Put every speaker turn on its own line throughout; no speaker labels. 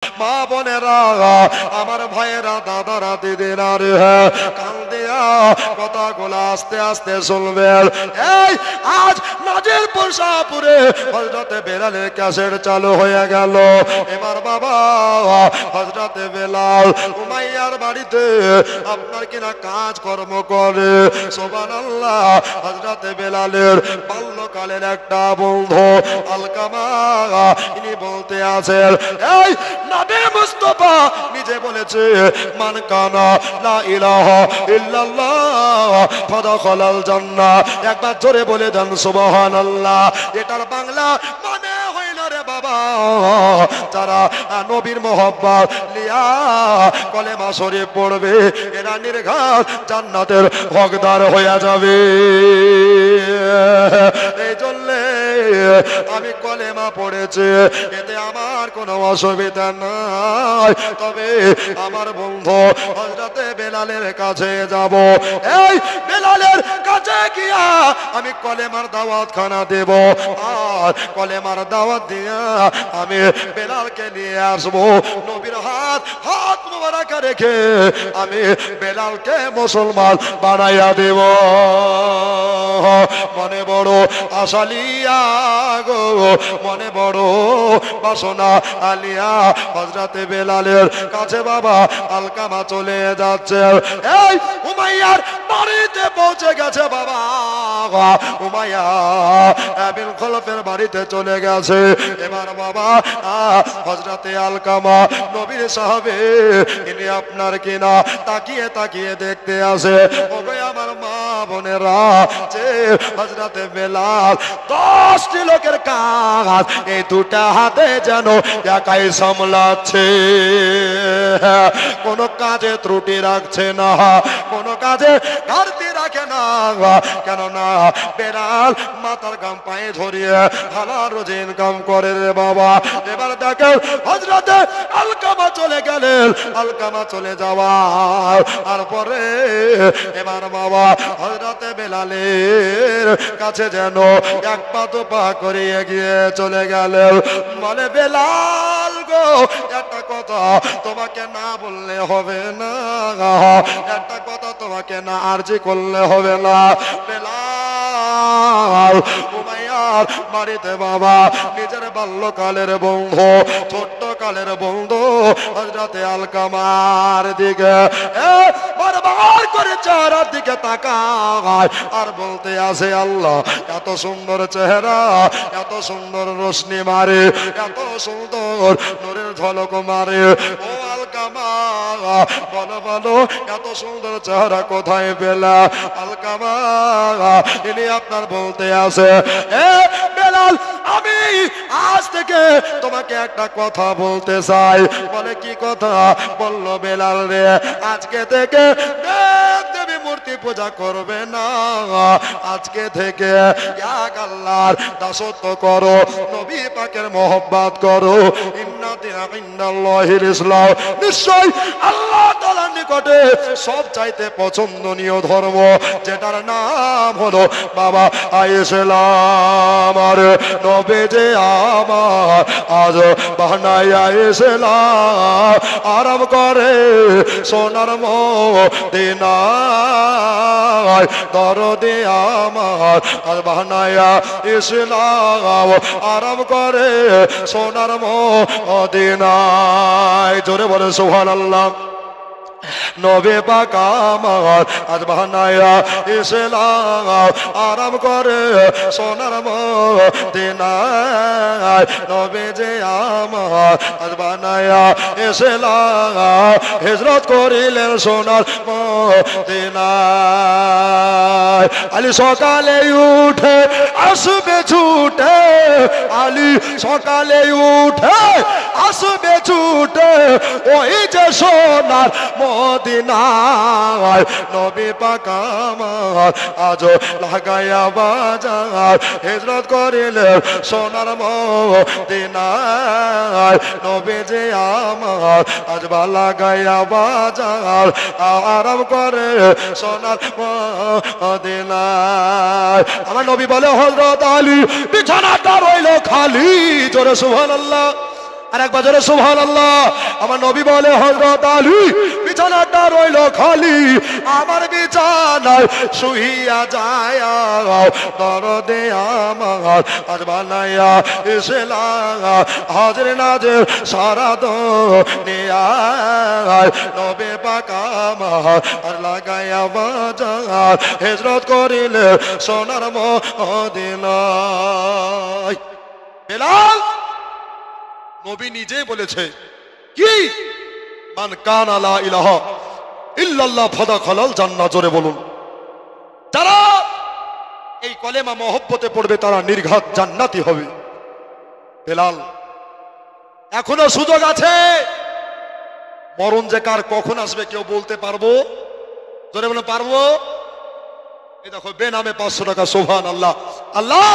মা বোনেরা, আমার ভাইয়েরা, দাদারা, দিদিরা রে, কান দিয়া কথাগুলো আস্তে আস্তে শুনবেন। এই আজ নাজিরপুর শাহপুরে হযরতে বেলালের ক্যাসেট চালু হয়ে গেল। এবার বাবা হযরতে বেলাল উমাইয়ার বাড়িতে আপনার কিনা কাজ কর্ম করে। সুবহানাল্লাহ। হযরতে বেলালের বাল্যকালের একটা বন্ধু আলকামা, ইনি বলতে আছেন, এই নবী মুস্তাফা নিজে বলেছে, মান কানা লা ইলাহা ইল্লাল্লাহ ফাদাখালাল জান্নাহ। একবার জোরে বলে দেন সুবহানাল্লাহ। এটার বাংলা মানে হইল রে বাবা, যারা নবীর মহব্বত লিয়া কলেমা শরীফ পড়বে এরা নির্ঘাত জান্নাতের হকদার হয়ে যাবে। এই জন্য আমি কলেমা পড়েছি, এতে আমার কোনো অসুবিধা নাই। তবে আমার বন্ধু হযরতে বেলালের কাছে যাব। এই বেলালের কাছে গিয়া আমি কলেমার দাওয়াত খানা দেব, আর কলেমার দাওয়াত দিয়া আমি বেলালকে নিয়ে আসবো। নবীর হাত মোবারক রেখে আমি বেলালকে মুসলমান বানাইয়া দেব। মনে বড় আশালিয়া গো, মনে বড় বাসনা আলিয়া। হযরতে বেলালের কাছে বাবা আলকামা চলে যাচ্ছে। এই উমাইয়ার বাড়িতে পৌঁছে গেছে বাবা। উমাইয়া বিন খলফের বাড়িতে চলে গেছে। এবার বাবা হযরতে আলকামা নবীর সাহাবে, ইনি আপনার কিনা তাকিয়ে তাকিয়ে দেখতে আসে। ওগো আমার মা বোনেরা, যে হযরতে বেলাল 10টি লোকের কাজ এই দুটা হাতে যেন একাই সামলাচ্ছে। কোন কাজে ত্রুটি রাখছে না, কোন কাজে ঘাটতি রাখে না। কেননা বেলাল মাথার গাম পায়ে ধরিয়ে হালাল রোজি ইনকাম করে রে বাবা। এবার দেখেন হযরতে আলকামা চলে গেলেন। আলকামা চলে যাওয়ার তারপরে এবার বাবা হযরতে বেলালের কাছে যেন এক পা দু পা করে এগিয়ে চলে গেলেন। বলে, বেলাল গো, একটা কথা তোমাকে না বললে হবে না, একটা কথা তোমাকে না আরজি করলে হবে না। বেলাল উমাইয়ার বাড়িতে বাবা নিজের বাল্যকালের বন্ধু, ছোট্ট কালের বন্ধু হযরতে আলকামার দিকে বারবার করে চেহারার দিকে তাকায় আর বলতে আসে, আল্লাহ এত সুন্দর চেহারা, এত সুন্দর রোশনি মারে, এত সুন্দর নূরের ঝলক মারে। ও আলকামা বলো বলো, এত সুন্দর চেহারা কোথায় পেলা? আলকামা ইনি আপনার বলতে আসে, এ বেলাল, আমি আজ থেকে তোমাকে একটা কথা বলতে চাই। বলে, কি কথা? বলল, বেলাল রে, আজকে থেকে দেবী মূর্তি পূজা করবে না, আজকে থেকে এক আল্লাহর দাসত্ব করো, নবী পাকের মহব্বত করো। ইন্না দীনা ইনদাল্লাহিল ইসলাম, নিশ্চয় আল্লাহ তাআলার নিকটে সব চাইতে পছন্দনীয় ধর্ম, যেটার নাম হলো বাবা ইসলাম। আর নবী যে আমার আজ বানায়া ইসলাম আরাম করে সোনার মদিনায়, দরদে আমার আজ বানায়া ইসলাম আরাম করে সোনার মদিনায়। জোরে বলে সুবহানাল্লাহ। নবী পাক আমার আজ বানায়া ইসলাম আরাম করে সোনার মদিনায়, নবী যে আমার আজ বানায়া ইসলাম হিজরত করিলেন সোনার মদিনায়। আলী সকালে উঠে আসবে ছুটে, আলী সকালে উঠে আসবে ছুটে, ওই যে সোনার মদিনায়, নবী পাক আমার আজ লাগায়া বাজার হিজরত করিলেন সোনার মদিনায়, নবী যে আমার আজ লাগায়া বাজার আরাম করে সোনার মদিনায়। আমার নবী বলে, হযরত আলী বিছানাটা রইল খালি। জোরে সুবহানাল্লাহ। আর একবার জোরে সুবহানাল্লাহ। আমার নবী বলে হযরত আলী বিছানাটা রইল খালি, আমার বিছানায় শুইয়া যায় দরদে আমার আজ বানাইয়া ইসলাম হাজির নাজির সারা দুনিয়া নবী পাক আমার আর লাগাইয়া বাজার হিজরত করিলে সোনার মদিনায়। বেলাল নবী নিজেই বলেছে কি, মান কানা লা ইলাহা ইল্লাল্লাহ ফাদাখালাল জান্নাহ। জোরে বলুন, যারা এই কলেমা মহব্বতে পড়বে তারা নির্ঘাত জান্নাতি হবে। বেলাল এখনো সুযোগ আছে, মরণ যে কার কখন আসবে কেউ বলতে পারবো? জোরে বলুন পারবো? এই দেখো বেনামে 500 টাকা, সুবহানাল্লাহ। আল্লাহ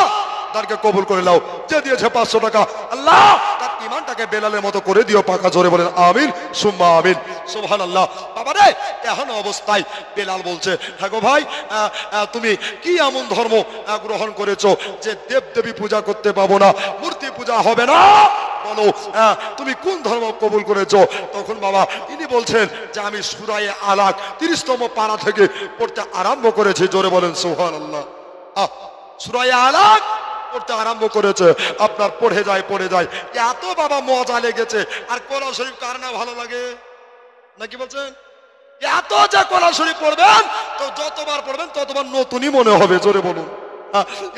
তারকে কবুল করে নাও, যে দিয়েছে 500 টাকা আল্লাহ তার ঈমানটাকে বেলালের মতো করে দিও পাকা। জোরে বলেন আমিন সুম্মা আমিন, সুবহানাল্লাহ। বাবা রে এখন অবস্থায় বেলাল বলছে, হ্যাঁ গো ভাই, তুমি কি এমন ধর্ম গ্রহণ করেছো যে দেব দেবী পূজা করতে পাবো না, মূর্তি পূজা হবে না, বলো তুমি কোন ধর্ম কবুল করেছো? তখন বাবা ইনি বলছেন যে আমি সূরা আলাক 30তম পারা থেকে পড়তে আরম্ভ করেছি। জোরে বলেন সুবহানাল্লাহ। সূরা আলাক পড়তে আরম্ভ করেছে, আপনার পড়ে যায় এত বাবা মজা লেগেছে। আর কোরআন শরীফ কার না ভালো লাগে নাকি বলছেন? এত যে কোরআন শরীফ পড়বেন তো যতবার পড়বেন ততবার নতুনই মনে হবে। জোরে বলুন,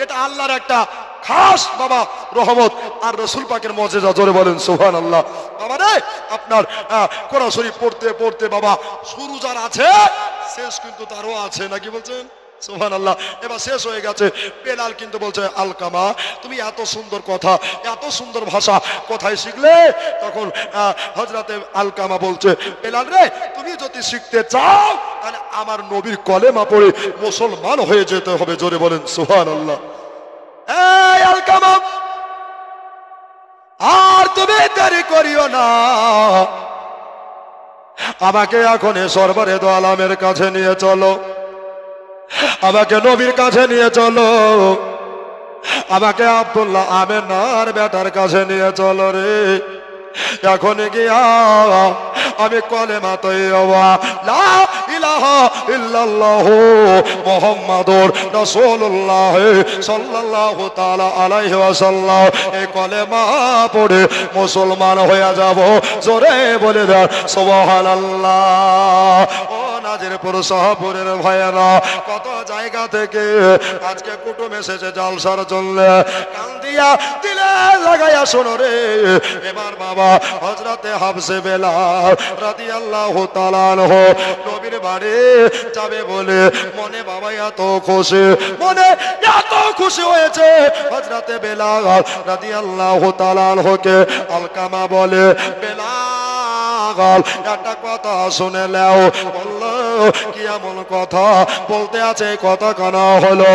এটা আল্লাহর একটা খাস বাবা রহমত আর রাসূল পাকের মুজিজা। জোরে বলেন সুবহানাল্লাহ। বাবা রে আপনার কোরআন শরীফ পড়তে পড়তে বাবা শুরু যার আছে শেষ কিন্তু তারও আছে, নাকি বলছেন? সুবহানাল্লাহ। এবার শেষ হয়ে গেছে। বেলাল কিন্তু বলছে, আলকামা তুমি এত সুন্দর কথা, এত সুন্দর ভাষা কোথায় শিখলে? তখন হযরতে আলকামা বলছে, বেলাল রে তুমি যদি শিখতে চাও তাহলে আমার নবীর কলেমা পড়ে মুসলমান হয়ে যেতে হবে। জোরে বলেন সুবহানাল্লাহ। এই আলকামা আর তুমি দেরি করিও না, আমাকে এখন সরবরে দো আলমের কাছে নিয়ে চলো, আমাকে নবীর কাছে নিয়ে চলো, আমাকে আব্দুল্লাহ আমেনার বেটার কাছে নিয়ে চলো রে। এখন গিয়া আমি কলেমা তৈয়বা লা ইলাহা ইল্লাল্লাহু মুহাম্মাদুর রাসূলুল্লাহ সাল্লাল্লাহু তাআলা আলাইহি ওয়াসাল্লাম এই কলেমা পড়ে মুসলমান হয়ে যাব। জোরে বলে দাও সুবহানাল্লাহ। ও নাজিরপুর শাহপুরের ভাইয়েরা, কত জায়গা থেকে আজকে কুটুম এসেছে জলসার জন্য, কান দিয়া দিলে লাগাইয়া শোনো রে। এবার বাবা হযরতে হাফসে বেলাল রাদিয়াল্লাহু তাআলা আনহু নবীর বাড়ি যাবে বলে মনে বাবা এত খুশি, মনে এত খুশি হয়েছে। হযরতে বেলাল রাদিয়াল্লাহু তাআলা আনহুকে আলকামা বলে, বেলাল একটা কথা শুনে নাও। বললো কি এমন কথা বলতে আছে? কথা কানা হলো,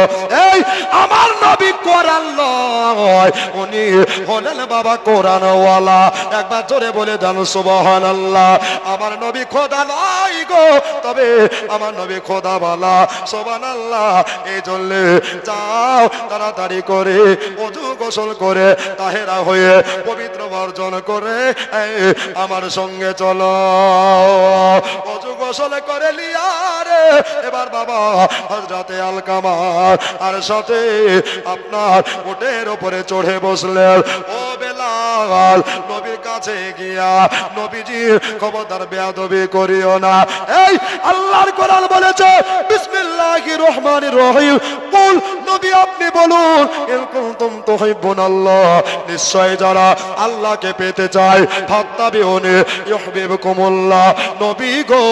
এই আমার নবী কোরআন নয়, উনি হলেন বাবা কোরআনওয়ালা। একবার জোরে বলে দেন সুবহানাল্লাহ। আমার নবী খোদা নয় গো, তবে আমার নবী খোদা বলা। সুবহানাল্লাহ। এই জন্য যাও তাড়াতাড়ি করে ওযু গোসল করে তাহেরা হয়ে পবিত্র বর্জন করে আমার সঙ্গে চলো। ওযু গোসল করে লিয়ারে এবার বাবা হযরতে আলকামা আর সাথে আপনার উটের উপরে চড়ে বসলেন। ও বেলাল নবীর কাছে গিয়া নবীজির খবরদার বেয়াদবি করিও না। এই আল্লাহর কোরআন বলেছে বিসমিল্লাহির রহমানির রহিম, বল নবী আপনি বলুন, ইন কুনতুম তুহিব্বুনাল্লাহ, নিশ্চয় যারা আল্লাহকে পেতে চায়, ফাত্তাবিউনি ইউহিব্বুকুমুল্লাহ, নবী গো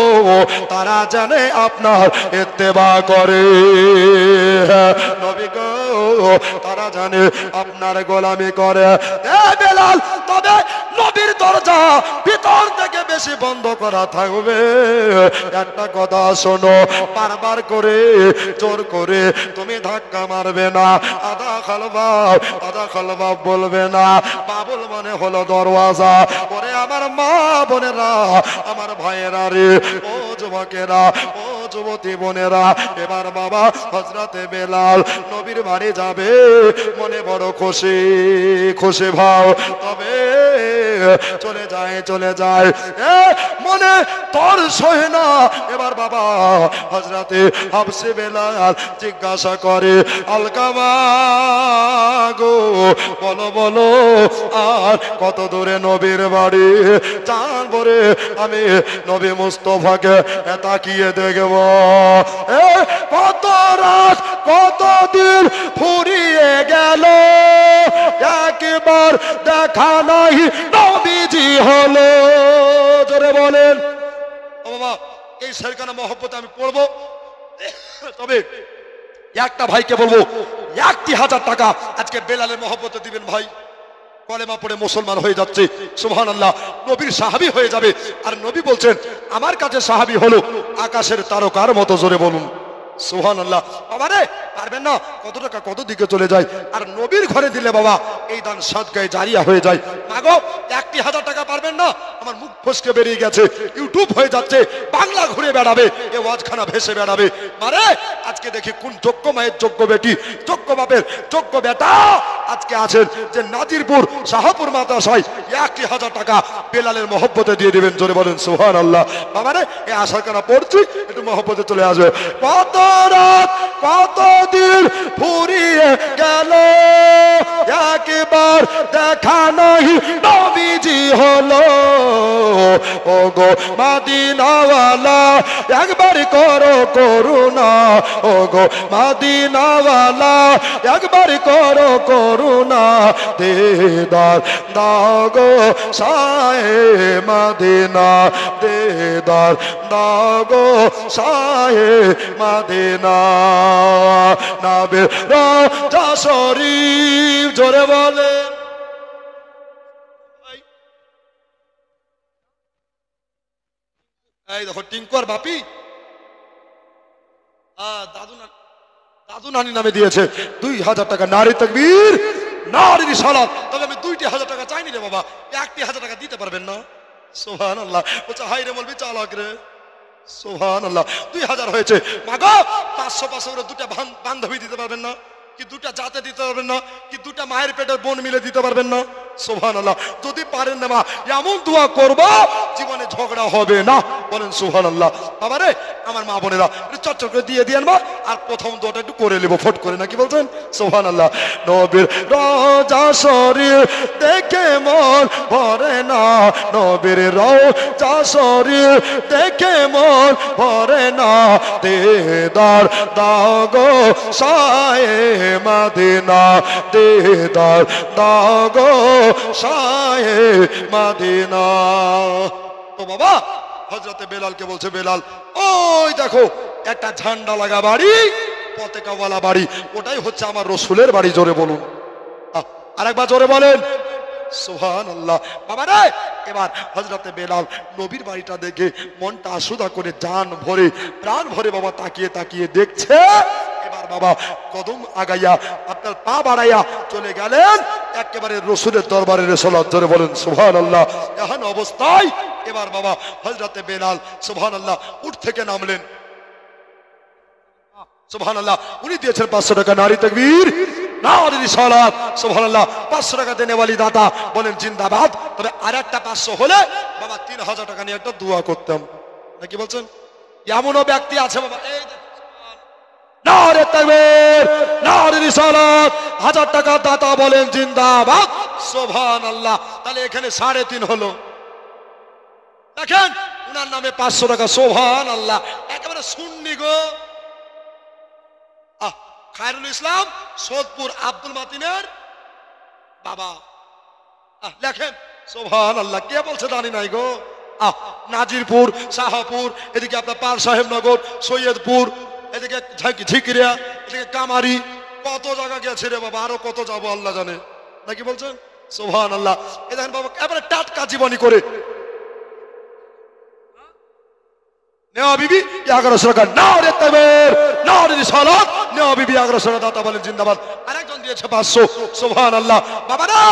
তারা জানে আপনার ইত্তেবা করে। নবী গো তারা জানে আপনার গোলামি করে। এ বেলাল, তবে নবীর দরজা ভিতর থেকে বেশি বন্ধ করা থাকবে। একটা কথা শোনো, বারবার করে জোর করে তুমি ধাক্কা মারবে না, আদা খালবাব বলবে না। বাবুল মানে হলো দরওয়াজা। ওরে আমার মা বোনেরা, আমার ভাইয়েরা রে, ও যুবকেরা, ও যুবতী বোনেরা, এবার বাবা হযরতে বেলাল নবীর বাড়ি যাবে, মনে বড় খুশি খুশি ভাব, তবে চলে যায় মনে তোর সহে না। এবার বাবা হযরতে হাবশে বেলাল জিজ্ঞাসা করে, আলকামা গো বলো বলো আর কত দূরে নবীর বাড়ি? জানবো রে আমি নবী মুস্তাফাকে তাকিয়ে দেখব। কত রাত কত দিন ফুরিয়ে গেল, একবার দেখা নাই নবীজি হলো। জোরে বলেন। ও বাবা, এই সরকানা মহব্বত আমি পড়বো, তবে একটা ভাইকে বলবো 1,000 টাকা আজকে বেলালের মহব্বতে দিবেন ভাই। কলেমা পড়ে মুসলমান হয়ে যাচ্ছে, সুবহানাল্লাহ, নবীর সাহাবী হয়ে যাবে। আর নবী বলছেন আমার কাছে সাহাবী হলো আকাশের তারকার মতো। জোরে বলুন সুবহানাল্লাহ। বাবা রে, পারবেন না? কত টাকা কত দিকে চলে যায়, আর নবীর ঘরে দিলে বাবা এই দান সাদকায়ে জারিয়া হয়ে যায়। মাগো 1,000 টাকা পারবেন না? আমার মুখ ফসকে বেরিয়ে গেছে, ইউটিউব হয়ে যাচ্ছে, বাংলা ঘুরে বেড়াবে, এ ওয়াজখানা ভেসে বেড়াবে। মারে আজকে দেখি কোন যোগ্য মায়ের যোগ্য বেটি, যোগ্য বাপের যোগ্য বেটা আজকে আছেন যে নাজিরপুর শাহপুর মাদ্রাসায় 1,000 টাকা বেলালের মহব্বতে দিয়ে দিবেন। জোরে বলেন সুবহানাল্লাহ। বাবা রে, এই আশার কানা পড়ছি, একটু মহব্বতে চলে আসবে। কত রাত কত দিন ফুরিয়ে গেল, একবার দেখা নাই নবীজি হলো। ও গো মদিনাওয়ালা একবার করো করুণা, ও গো মদিনাওয়ালা একবার করো করুণা, দিদার দাও গো শাহে মদিনা, দিদার দাও গো শাহে মদিনা। নবীর রওজা শরীফ, জোরে বলে। এই দেখো টিঙ্কু আর বাপি দাদু নানি নামে দিয়েছে 2,000 টাকা। নারী তাকবীর, নারী রিসালাত। তবে আমি 2,000 টাকা চাইনি রে বাবা, 1,000 টাকা দিতে পারবেন না? সুবহানাল্লাহ। বলছে হাই রে মলবি চালাক রে, সুবহানাল্লাহ। 2,000 হয়েছে। মাগো 500 করে দুটা বান্ধবী দিতে পারবেন না? কি দুটা জাতে দিতে পারবেন না? কি দুটা মায়ের পেটের বোন মিলে দিতে পারবেন না? সুবহানাল্লাহ। যদি পারেন না মা, এমন দোয়া করব জীবনে ঝগড়া হবে না। বলেন সুবহানাল্লাহ। বাবা রে, আমার মা বোনেরা চটচট করে দিয়ে দিয়েন মা, আর প্রথম দোয়াটা একটু করে নেব ফট করে, নাকি বলছেন? সুবহানাল্লাহ। নবীর রওজা শরীফ দেখে মন ভরে না, নবীর রওজা শরীফ দেখে মন ভরে না, দিদার দাও গো শাহে মদিনা, দিদার দাও গো শাহে মদিনা। তো বাবা হযরতে বেলালকে বলছে, বেলাল ওই দেখো একটা ঝান্ডা লাগা বাড়ি, পতাকাওয়ালা বাড়ি, ওটাই হচ্ছে আমার রাসূলের বাড়ি। জোরে বলুন, আরেকবার জোরে বলেন সুবহানাল্লাহ। বাবা রে, এবার হযরতে বেলাল নবীর বাড়িটা দেখে মনটা আশুদা করে জান ভরে প্রাণ ভরে বাবা তাকিয়ে তাকিয়ে দেখছে। এবার বাবা কদম আগাইয়া আপনার পা বাড়াইয়া চলে গেলেন একেবারে রাসূলের দরবারে। রিসালাত, জোরে বলেন সুবহানাল্লাহ। এমন অবস্থায় এবার বাবা হযরতে বেলাল সুবহানাল্লাহ উঠ থেকে নামলেন। সুবহানাল্লাহ। উনি দিয়েছেন 500 টাকা। নারী তাকবীর, নারী রিসালাত, সুবহানাল্লাহ। 500 টাকা দেনে ওয়ালি দাতা বলেন জিন্দাবাদ। তবে আরেকটা 500 হলে বাবা 3,000 টাকা নিয়ে একটা দোয়া করতাম, নাকি বলছেন? এমনও ব্যক্তি আছে বাবা, এই নারী তাকবীর, নারী রিসালাত, 1000 টাকা দাতা বলেন জিন্দাবাদ, সুবহানাল্লাহ। তাহলে এখানে 3.5 হলো। দেখেন উনার নামে 500 টাকা, সুবহানাল্লাহ। একেবারে সুন্নি গো। খায়রুল ইসলাম সোদপুর আব্দুল মাতিনের বাবা লেখেন সুবহানাল্লাহ। কে বলছে জানি নাই গো। নাজিরপুর, শাহপুর, এদিকে আপনার পাল সাহেবনগর, সৈয়দপুর, এদিকে ঝিকিরিয়া, এদিকে কামারি, কত জায়গা গেছে রে বাবা, আরো কত যাবো আল্লাহ জানে, নাকি বলছেন? সুবহানাল্লাহ। এই দেখেন বাবা এবারে টাটকা জীবনী করে নেওয়া বিবি 1100 টাকা। নারে তাকবীর, নারে রিসালাত, নেওয়া বিবি 1100 টাকা দাতা বলেন জিন্দাবাদ। আরেকজন দিয়েছে 500, সুবহানাল্লাহ। বাবা রে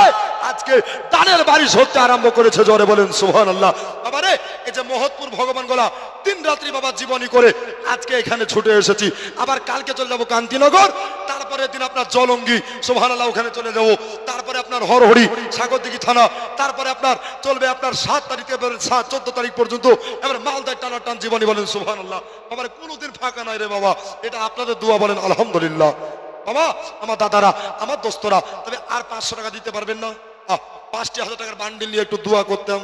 আজকে দানের বারিশ হতে আরম্ভ করেছে, জোরে বলেন সুবহানাল্লাহ। বাবা রে এই যে যে মহৎপুর ভগবান গোলা 3 রাত্রি বাবা জীবনী করে আজকে এখানে ছুটে এসেছি। আবার কালকে চলে যাবো কান্তিনগর, তারপরে দিন আপনার জলঙ্গি সুবহানাল্লাহ ওখানে চলে যাব, তারপরে আপনার হরহরি সাগরদিঘি থানা, তারপরে আপনার চলবে আপনার 7 তারিখ থেকে 14 তারিখ পর্যন্ত এবার মালদায় টানা টান জীবনী। বলেন সুবহানাল্লাহ। বাবার কোনোদিন ফাঁকা নাই রে বাবা, এটা আপনাদের দোয়া, বলেন আলহামদুলিল্লাহ। বাবা আমার দাদারা আমার দোস্তরা, তবে আর 500 টাকা দিতে পারবেন না? 5,000 টাকার বান্ডিল নিয়ে একটু দোয়া করতাম।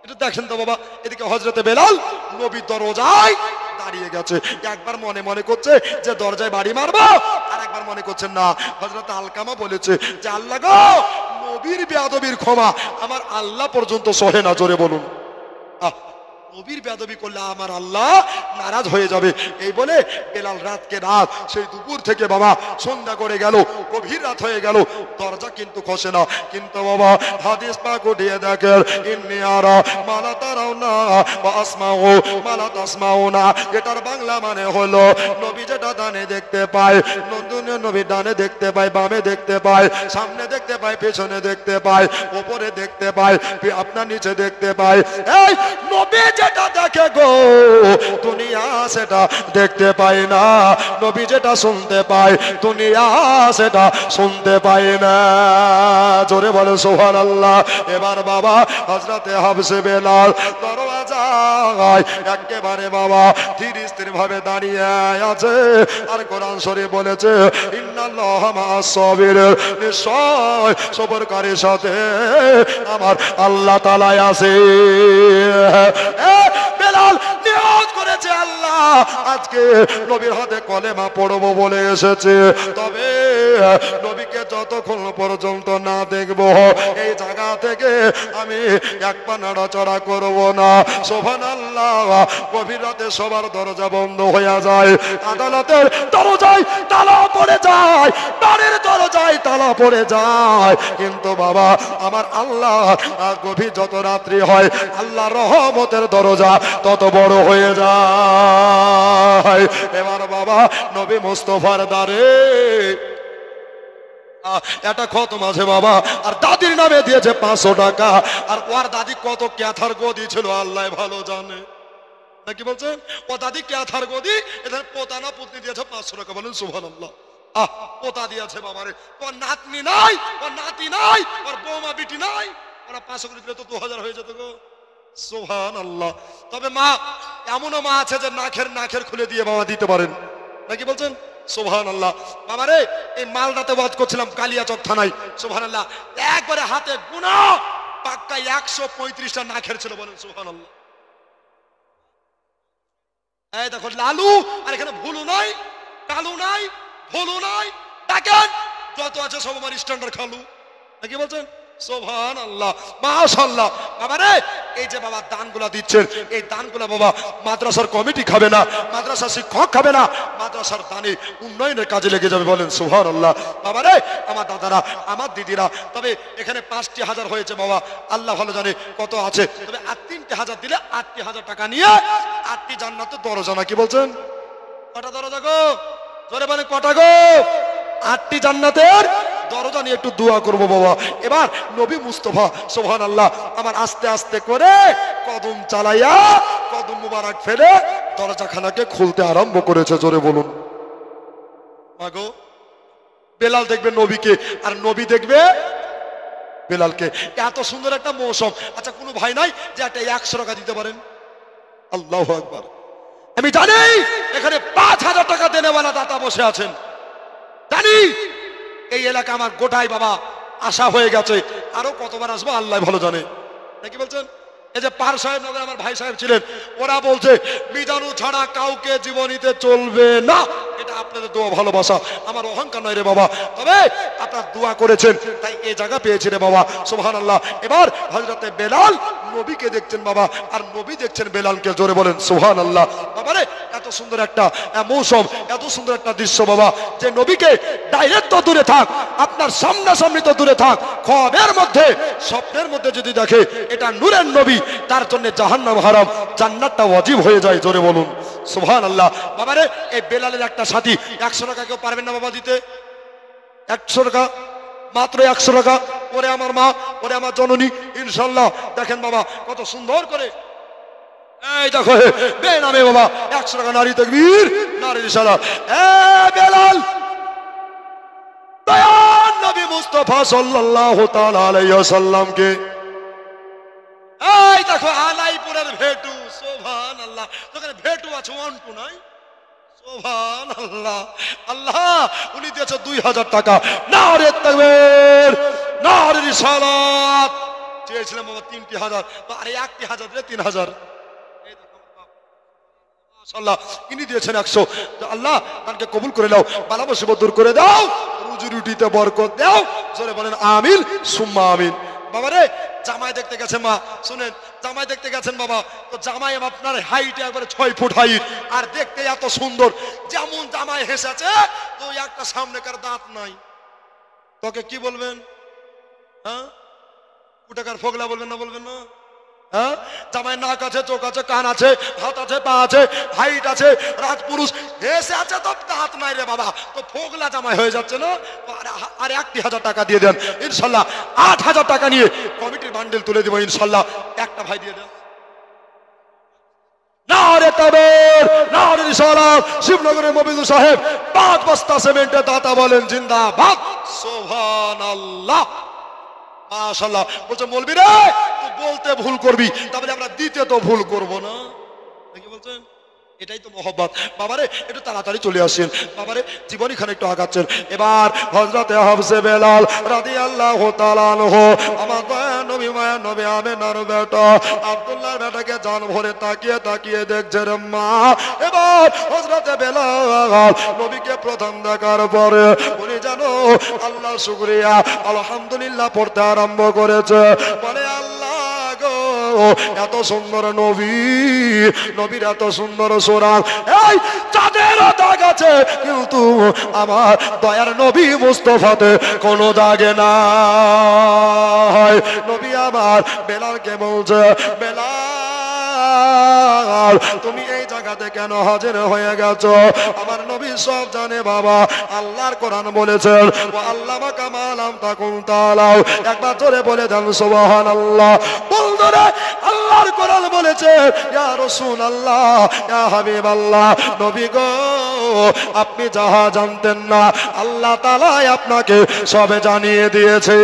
এটা দেখেন তো বাবা, এদিকে হযরতে বেলাল নবী দরজায় দাঁড়িয়ে গেছে, একবার মনে মনে করছে যে দরজায় বাড়ি মারবো, আর একবার মনে করছেন না। হযরত আলকামা বলেছে যে আল্লাহ গো, নবীর বেয়াদবির ক্ষমা আমার আল্লাহ পর্যন্ত সহে না। জোরে বলুন। নবীর বেয়াদবি করলে আমার আল্লাহ নারাজ হয়ে যাবে। এই বলে বেলাল রাতকে রাত, সেই দুপুর থেকে বাবা সন্ধ্যা করে গেল, গভীর রাত হয়ে গেল, দরজা কিন্তু খসে না। কিন্তু বাবা হাদিস পাক উঠিয়ে দেখেন, ইন্নী আরা মালা তারাও না বা আসমাউ মালা তাসমাউ না। এটার বাংলা মানে হলো নবী যেটা ডানে দেখতে পায়, নবী ডানে দেখতে পায়, বামে দেখতে পায়, সামনে দেখতে পায়, পেছনে দেখতে পায়, উপরে দেখতে পায়, আপনার নিচে দেখতে পায়। এই নবী যেটা দেখে গো দুনিয়া সেটা দেখতে পায় না, নবী যেটা শুনতে পায় দুনিয়া সেটা শুনতে পায় না। জোরে বলে সুবহানাল্লাহ। এবার বাবা হযরতে হাফসে বেলাল দরওয়াজায় একেবারে বাবা ধীর স্থির ভাবে দাঁড়িয়ে আছে, আর কোরআন শরীফ বলেছে ইন্নাল্লাহা মা'আস সাবিরিন, নিশ্চয় সবরকারীর সাথে আমার আল্লাহ তাআলা আছে। বেলাল নিয়ত করেছে আল্লাহ আজকে নবীর হাতে কলেমা পড়বো বলে এসেছে, তবে নবীকে যতক্ষণ পর্যন্ত না দেখবো এই জায়গা থেকে আমি এক পা নাড়াচড়া করবো না। সুবহানাল্লাহ। গভীর রাতে সবার দরজা বন্ধ হয়ে যায়, আদালতের দরজায় তালা পড়ে যায়, বাড়ির দরজায় তালা পড়ে যায়, কিন্তু বাবা আমার আল্লাহ গভীর যত রাত্রি হয় আল্লাহ রহমতের দরজা তত বড় হয়ে যায়। এবার বাবা নবী মুস্তাফার দ্বারে এটা খতম আছে বাবা, আর দাদির নামে দিয়েছে 500 টাকা, আর ওর দাদি কত ক্যাথার গদি ছিল আল্লাহ ভালো জানে। নাকি বলছেন ও দাদি ক্যাথার গদি, এদের পোতা না পুতনি দিয়েছে 500 টাকা। বলেন সুবহানাল্লাহ। পোতা দিয়েছে বাবারে, ওর নাতনি নাই, ওর নাতি নাই, ওর বৌমা বিটি নাই, ওরা 500 করে দিলে তো 2000 হয়ে যেত গো। সুবহানাল্লাহ। তবে মা এমনও মা আছে যে নাখের খুলে দিয়ে বাবা দিতে পারেন। নাকি বলছেন সুবহানাল্লাহ। বাবারে এই মালদাতে ওয়াজ করছিলাম কালিয়াচক থানায়, সুবহানাল্লাহ, একবারে হাতে গুনা পাক্কা 135টা নাখের ছিল। বলেন সুবহানাল্লাহ। এই দেখো লালু, আর এখানে ভুলু নাই, কালু নাই, ভুলু নাই, দেখেন যত আছে সব আমার স্ট্যান্ডার্ড খালু। নাকি বলছেন সুবহানাল্লাহ মাশাআল্লাহ। বাবারে এই যে বাবা দানগুলা দিচ্ছেন, এই দানগুলা বাবা মাদ্রাসার কমিটি খাবে না, মাদ্রাসার শিক্ষক খাবে না, মাদ্রাসার দানে উন্নয়নের কাজে লেগে যাবে। বলেন সুবহানাল্লাহ। বাবারে আমার দাদারা আমার দিদিরা, তবে এখানে 5টি হাজার হয়েছে বাবা, আল্লাহ ভালো জানে কত আছে, তবে আর 3টি হাজার দিলে 8টি হাজার টাকা নিয়ে 8টি জান্নাতের দরজা। নাকি বলছেন কটা দরজা গো? জোরে বলেন কটা গো? 8টি জান্নাতের দরজা নিয়ে একটু দোয়া করবো বাবা। এবার নবী মুস্তাফা সুবহানাল্লাহ আমার আস্তে আস্তে করে কদম চালাইয়া কদম মুবারক ফেলে দরজাখানাকে খুলতে আরম্ভ করেছে। জোরে বলুন মাগো। বেলাল দেখবে নবীকে, আর নবী দেখবে বেলালকে। এত সুন্দর একটা মৌসুম। আচ্ছা কোনো ভাই নাই যে একটা 100 টাকা দিতে পারেন? আল্লাহু আকবার। আমি জানি এখানে 5000 টাকা দেনেওয়ালা দাতা বসে আছেন, জানি এই এলাকা আমার গোটাই বাবা আশা হয়ে গেছে, আরো কতবার আসবো আল্লাহ ভালো জানে। নাকি বলছেন এই যে পার সাহেব নগর আমার ভাই সাহেব ছিলেন, ওরা বলছে মিজানু ছাড়া কাউকে জীবনীতে চলবে না। এটা আপনাদের দোয়া ভালোবাসা, আমার অহংকার নয় রে বাবা, তবে আপনারা দোয়া করেছেন তাই এই জায়গা পেয়েছি রে বাবা। সুবহানাল্লাহ। এবার হযরতে বেলাল নবীকে দেখছেন বাবা, আর নবী দেখছেন বেলালকে। জোরে বলেন সুবহানাল্লাহ। বাবারে এত সুন্দর একটা মৌসুম, এত সুন্দর একটা দৃশ্য বাবা, যে নবীকে ডাইরেক্ট তো দূরে থাক, আপনার সামনাসামনি তো দূরে থাক, খ্বাবের মধ্যে স্বপ্নের মধ্যে যদি দেখে এটা নূরের নবী, তার জন্য জাহান্নাম হারাম, জান্নাতটা ওয়াজিব হয়ে যায়। জোরে বলুন সুবহানাল্লাহ। বাবারে এই বেলালের একটা সাথী 100 টাকা কেউ পারবেন না বাবা দিতে? 100 টাকা, মাত্র 100 টাকা। ওরে আমার মা, ওরে আমার জননী, ইনশাল্লাহ দেখেন বাবা কত সুন্দর করে এই দেখো বেনামে বাবা 100 টাকা নারী তাকবীর, নারী রিসালাত। বেলাল দয়ার নবী মুস্তাফা সাল্লাল্লাহু তাআলা আলাইহি ওয়াসাল্লামকে এই দেখো আলাইপুরের ভেটু, সুবহানাল্লাহ, ওখানে ভেটু আছে 1 2 নাই, সুবহানাল্লাহ। আল্লাহ উনি দিয়েছে 2000 টাকা, নারী তাকবীর, নারী রিসালাত। চেয়েছিলাম বাবা 3,000, আরে 1,000 দিলে 3,000। মাশাআল্লাহ ইনি দিয়েছেন 100। আল্লাহ তাকে কবুল করে নাও, বালা মুসিবত দূর করে দাও, রুজি রুটিতে বরকত দাও, জোরে বলেন আমিন সুম্মা আমিন। বাবা রে জামাই দেখতে গেছে মা, শুনেন জামাই দেখতে গেছেন বাবা, তো জামাই আপনার হাইট একবারে 6 ফুট হাইট, আর দেখতে এত সুন্দর, যেমন জামাই হেসেছে তো একটা সামনেকার দাঁত নাই, তোকে কি বলবেন? হ্যাঁ কুটাকার ফোগলা বলবেন না, বলবেন না? হ্যাঁ জামাই নাক আছে, চোখ আছে, কান আছে, হাত আছে, পা আছে, হাইট আছে, রাজপুরুষ, হেসে আছে তো দাঁত নাই রে বাবা, তো ফোগলা জামাই হয়ে যাচ্ছে না? আর 1,000 টাকা দিয়ে দেন ইনশাল্লাহ, 8,000 টাকা নিয়ে কমিটির বান্ডেল তুলে দিব ইনশাল্লাহ। একটা ভাই দিয়ে দেন। নারে তাকবীর, নারে রিসালাত। শিবনগরের মবিদুল সাহেব 5 বস্তা সিমেন্টের দাতা বলেন জিন্দাবাদ, সুবহানাল্লাহ, মাশাআল্লাহ। বলছে মৌলবী রে তুই বলতে ভুল করবি, তাহলে আমরা দিতে তো ভুল করব না, কি বলছেন? এটাই তো মহব্বত। বাবারে একটু তাড়াতাড়ি চলে আসেন, বাবারে জীবনী খানে একটু আগাচ্ছেন। এবার হযরতে হাফসে বেলাল রাদিয়াল্লাহু তাআলা আনহু, আমার দয়ার নবী মায়া নবী আমিনার বেটা আব্দুল্লাহর বেটাকে জান ভরে তাকিয়ে তাকিয়ে দেখছে রে মা। এবার হযরতে বেলাল নবীকে প্রথম দেখার পরে উনি জানো আল্লাহ শুকরিয়া আলহামদুলিল্লাহ পড়তে আরম্ভ করেছে। বলে আল্লাহ গো এত সুন্দর নবী, নবীর এত সুন্দর সুরাগ, এই চাঁদেরও দাগ আছে কিন্তু আমার দয়ার নবী মুস্তাফাতে কোনো দাগে নাই। নবী আমার বেলালকে বলছে, বেলাল তুমি এই জায়গাতে কেন হাজির হয়ে গেছো? আমার নবী সব জানে বাবা, আল্লাহর কোরআন বলেছেন ও আল্লামা কামালাম তাকুন তাআলাও, একবার জোরে বলে দেন সুবহানাল্লাহ। বন্ধুরা আল্লাহর কোরআন বলেছে ইয়া রাসূলুল্লাহ ইয়া হাবিবাল্লাহ, নবী গো আপনি যাহা জানতেন না আল্লাহ তাআলা আপনাকে সবে জানিয়ে দিয়েছে।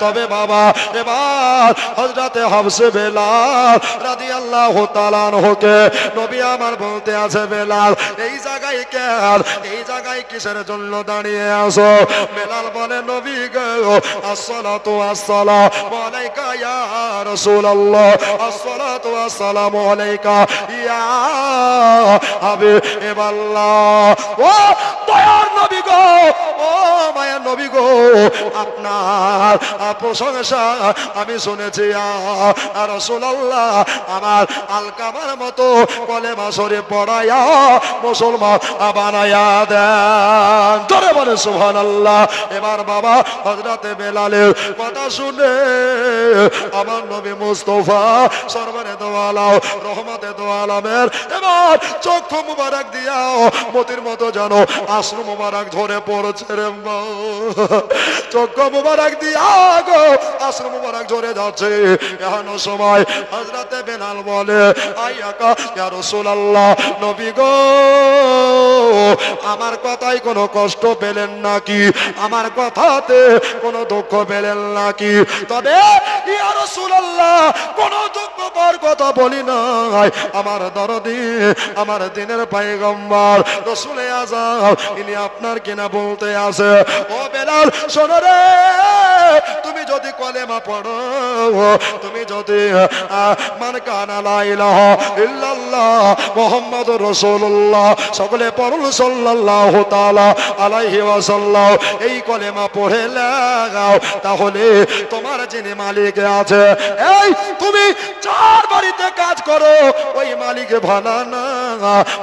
তবে বাবা এবার হযরতে হাফসে বেলাল রাদিয়াল্লাহু তাআলা আনহুকে নবী আমার বলতে আছে, বেলাল এই জায়গায় কেন, এই জায়গায় কিসের জন্য দাঁড়িয়ে আছো? বেলাল বলে নবী গো আসসালাতু আসসালামু আলাইকা ইয়া রাসূলুল্লাহ, আসসালাতু আসসালামু আলাইকা ইয়া হাবিবাল্লাহ। ও দয়ার নবী গো, ও মায়ের নবী গো, আপনার প্রশংসা আমি শুনেছি ইয়া রাসূলুল্লাহ, আমার আলকামার মতো কলেমা শরীফ পড়ায়া মুসলমান বানায়া দেন, জোরে বলে সুবহানাল্লাহ। এবার বাবা হযরতে বেলালের কথা শুনে আমার নবী মুস্তাফা সরওয়ারে দো আলাম রহমতে দো আলামের এবার চক্ষু মুবারক দিয়া মতির মতো জানো আশ্রু মুবারক ধরে পড়ছে রে, চক্ষু মুবারক দিয়া গো আশ্রু মুবারক ধরে যাচ্ছে। এমন সময় হযরতে বেলাল বলে আইয়াকা ইয়া রাসূলুল্লাহ, নবী গো আমার কথায় কোনো কষ্ট পেলেন নাকি, আমার কথাতে কোনো দুঃখ পেলেন নাকি? তবে ইয়া রাসূলুল্লাহ কোনো দুঃখ পাওয়ার কথা বলি নাই, আমার দরদি আমার দিনের পয়গম্বর রাসূলে আযম ইনি আপনার কিনা বলতে আছে। ও বেলাল শোনো রে, তুমি যদি কলেমা পড়ো, তুমি যদি মান কানা লা ইলাহা ইল্লাল্লাহ মুহাম্মাদুর রাসূলুল্লাহ সকলে পড়ুন সাল্লাল্লাহু তাআলা আলাইহি ওয়াসাল্লাম, এই কলেমা পড়ে লাগাও, তাহলে তোমার যিনি মালিক আছে, এই তুমি যার বাড়িতে কাজ করো ওই মালিক ভালো না,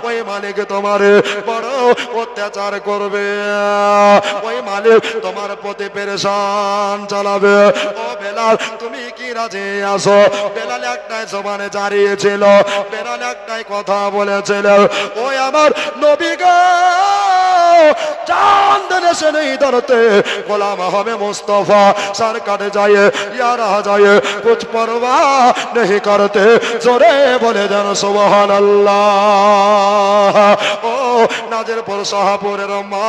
ওই মালিক তোমার বড় অত্যাচার করবে, ওই মালিক তোমার প্রতি পেরেশান চালাবে। ও বেলাল তুমি কি রাজি আছো? বেলাল একটাই জবানে জারিয়েছিল, বেলাল একটাই কথা বলেছিল, ওই আমার নবী গো জান দেনে সে নেই ধরতে গোলাম হবে মুস্তফা सर कट जाए या रह जाए कुछ परवाह नहीं करते जोरे बोले जन सुबहान अल्लाह। ओ नाजिरपुर शाहपुरेर मा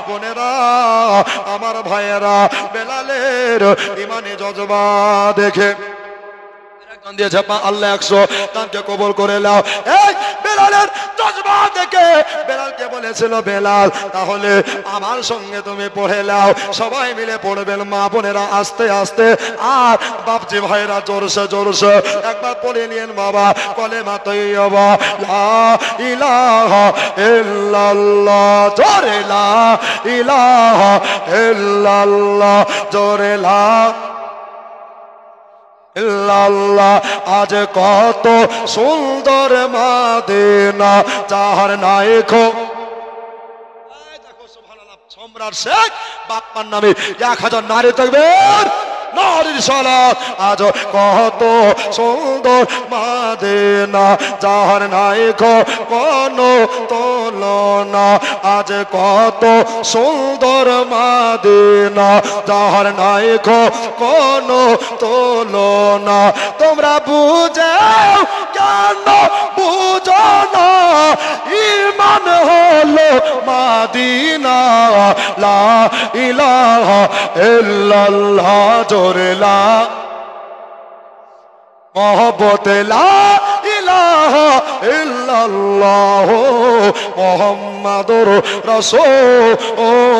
बोनेरा आमार भाइयेरा बेलालेर इमानी जज्बा देखे দিয়েছে আল্লাহ 100 তাকে কবুল করে নাও। এই বেলালের জজবা দেখে বেলালকে বলেছিল বেলাল তাহলে আমার সঙ্গে তুমি পড়ে নাও, সবাই মিলে পড়বেন মা বোনেরা আস্তে আস্তে, আর বাপজি ভাইরা জোরসে জোরসে একবার পড়ে নিয়েন বাবা কলেমা তৈয়বা লা ইলাহা ইল্লাল্লাহ, জোরে লা ইলাহা ইল্লাল্লাহ, জোরে লা ইল্লাল্লাহ। আজ কত সুন্দর মদিনা যাহার নাইকো, দেখো সুবহানাল্লাহ সম্রাট শেখ বাপ্পার নামে 1000 নারী তাকবীর নারীর সালাত। আজ কত সুন্দর মদিনা যাহার নাইকো কোনো তুলনা, আজ কত সুন্দর মদিনা যাহার নাইকো কোনো তুলনা। তোমরা বুঝাও কেন বুঝো না, ঈমান হলো মদিনা লা ইলাহা ইল্লাল্লাহ, জোরে লা মোহব্বত লা ইলাহা ইল্লাল্লাহ মুহাম্মাদুর রাসূলুল্লাহ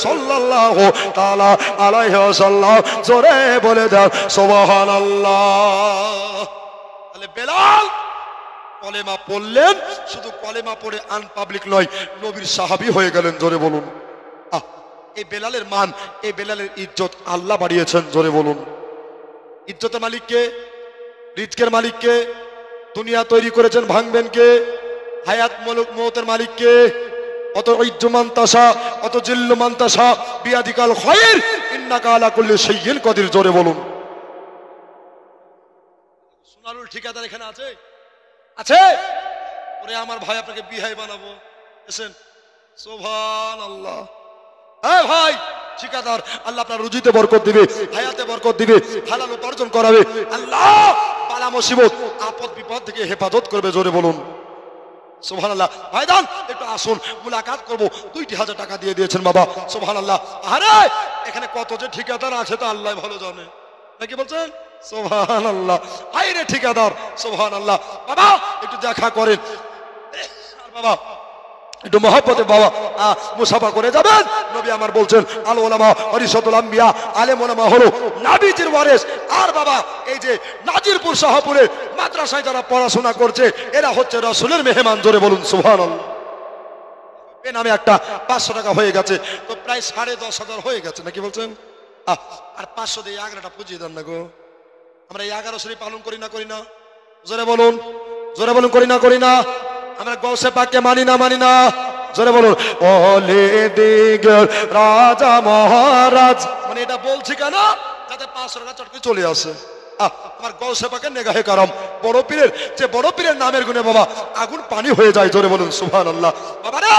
সাল্লাল্লাহু তাআলা আলাইহি ওয়াসাল্লাম, জোরে বলে দাও সুবহানাল্লাহ। তাহলে বেলাল কলেমা পড়লেন, শুধু কলেমা পড়ে আনপাবলিক নয় নবীর সাহাবী হয়ে গেলেন, জোরে বলুন। এই বেলালের মান, এই বেলালের ইজ্জত আল্লাহ বাড়িয়েছেন, জোরে বলুন। ইজ্জতের মালিক কে? রিজকের মালিক কে? দুনিয়া তৈরি করেছেন ভাঙবেন কে? হায়াত মুলুক মওতের মালিক কে? অত ইজ্জমান তাসা অত জিল্লুমান তাসা বিয়াদিকাল খায়র ইন্নাকা আলা কুল্লি শাইইন কাদির, জোরে বলুন। সোনারুল ঠিকাদার এখানে আছে? আছে? ওরে আমার ভাই আপনাকে বিহাই বানাবো, এসেন। সুবহানাল্লাহ। এই ভাই ঠিকাদার, আল্লাহ আপনার রুজিতে বরকত দিবে, হায়াতে বরকত দিবে, হালাল উপার্জন করাবে, আল্লাহ বালা মুসিবত আপদ বিপদ থেকে হেফাজত করবে, জোরে বলুন সুবহানাল্লাহ। ভাইজান একটু আসুন মুলাকাত করব। 2000 টাকা দিয়ে দিয়েছেন বাবা, সুবহানাল্লাহ। আরে এখানে কত যে ঠিকাদার আছে তো আল্লাহ ভালো জানে, নাকি বলছেন? সুবহানাল্লাহ। আইরে ঠিকাদার, সুবহানাল্লাহ। বাবা একটু দেখা করেন, আর বাবা একটু মহব্বতে বাবা মুসাফা করে যাবেন। নবী আমার বলছেন আল উলামা ওয়ারিসাতুল আম্বিয়া, আলেম উলামা হলো নবীজির ওয়ারিস। আর বাবা এই যে নাজিরপুর শাহপুরে মাদ্রাসায় যারা পড়াশোনা করছে এরা হচ্ছে রাসূলের মেহমান, জোরে বলুন সুবহানাল্লাহ। এ নামে একটা 500 টাকা হয়ে গেছে, তো প্রায় 10,500 হয়ে গেছে, নাকি বলছেন? আর 500 দিয়ে 11টা পুজিয়ে দেন না গো। আমরা এই 11 শরীফ পালন করি না, করি না? জোরে বলুন, জোরে বলুন, করি না, করি না? আমরা গৌসে পাককে মানি না, মানি না? জোরে বলুন। ওলে দিগের রাজা মহারাজ, মানে এটা বলছি কেন যাতে 500 টাকা চট করে চলে আসে। আমার গৌসে পাকের নেগাহে কারাম, বড় পীরের যে বড় পীরের নামের গুণে বাবা আগুন পানি হয়ে যায়, জোরে বলুন সুবহানাল্লাহ। বাবা রে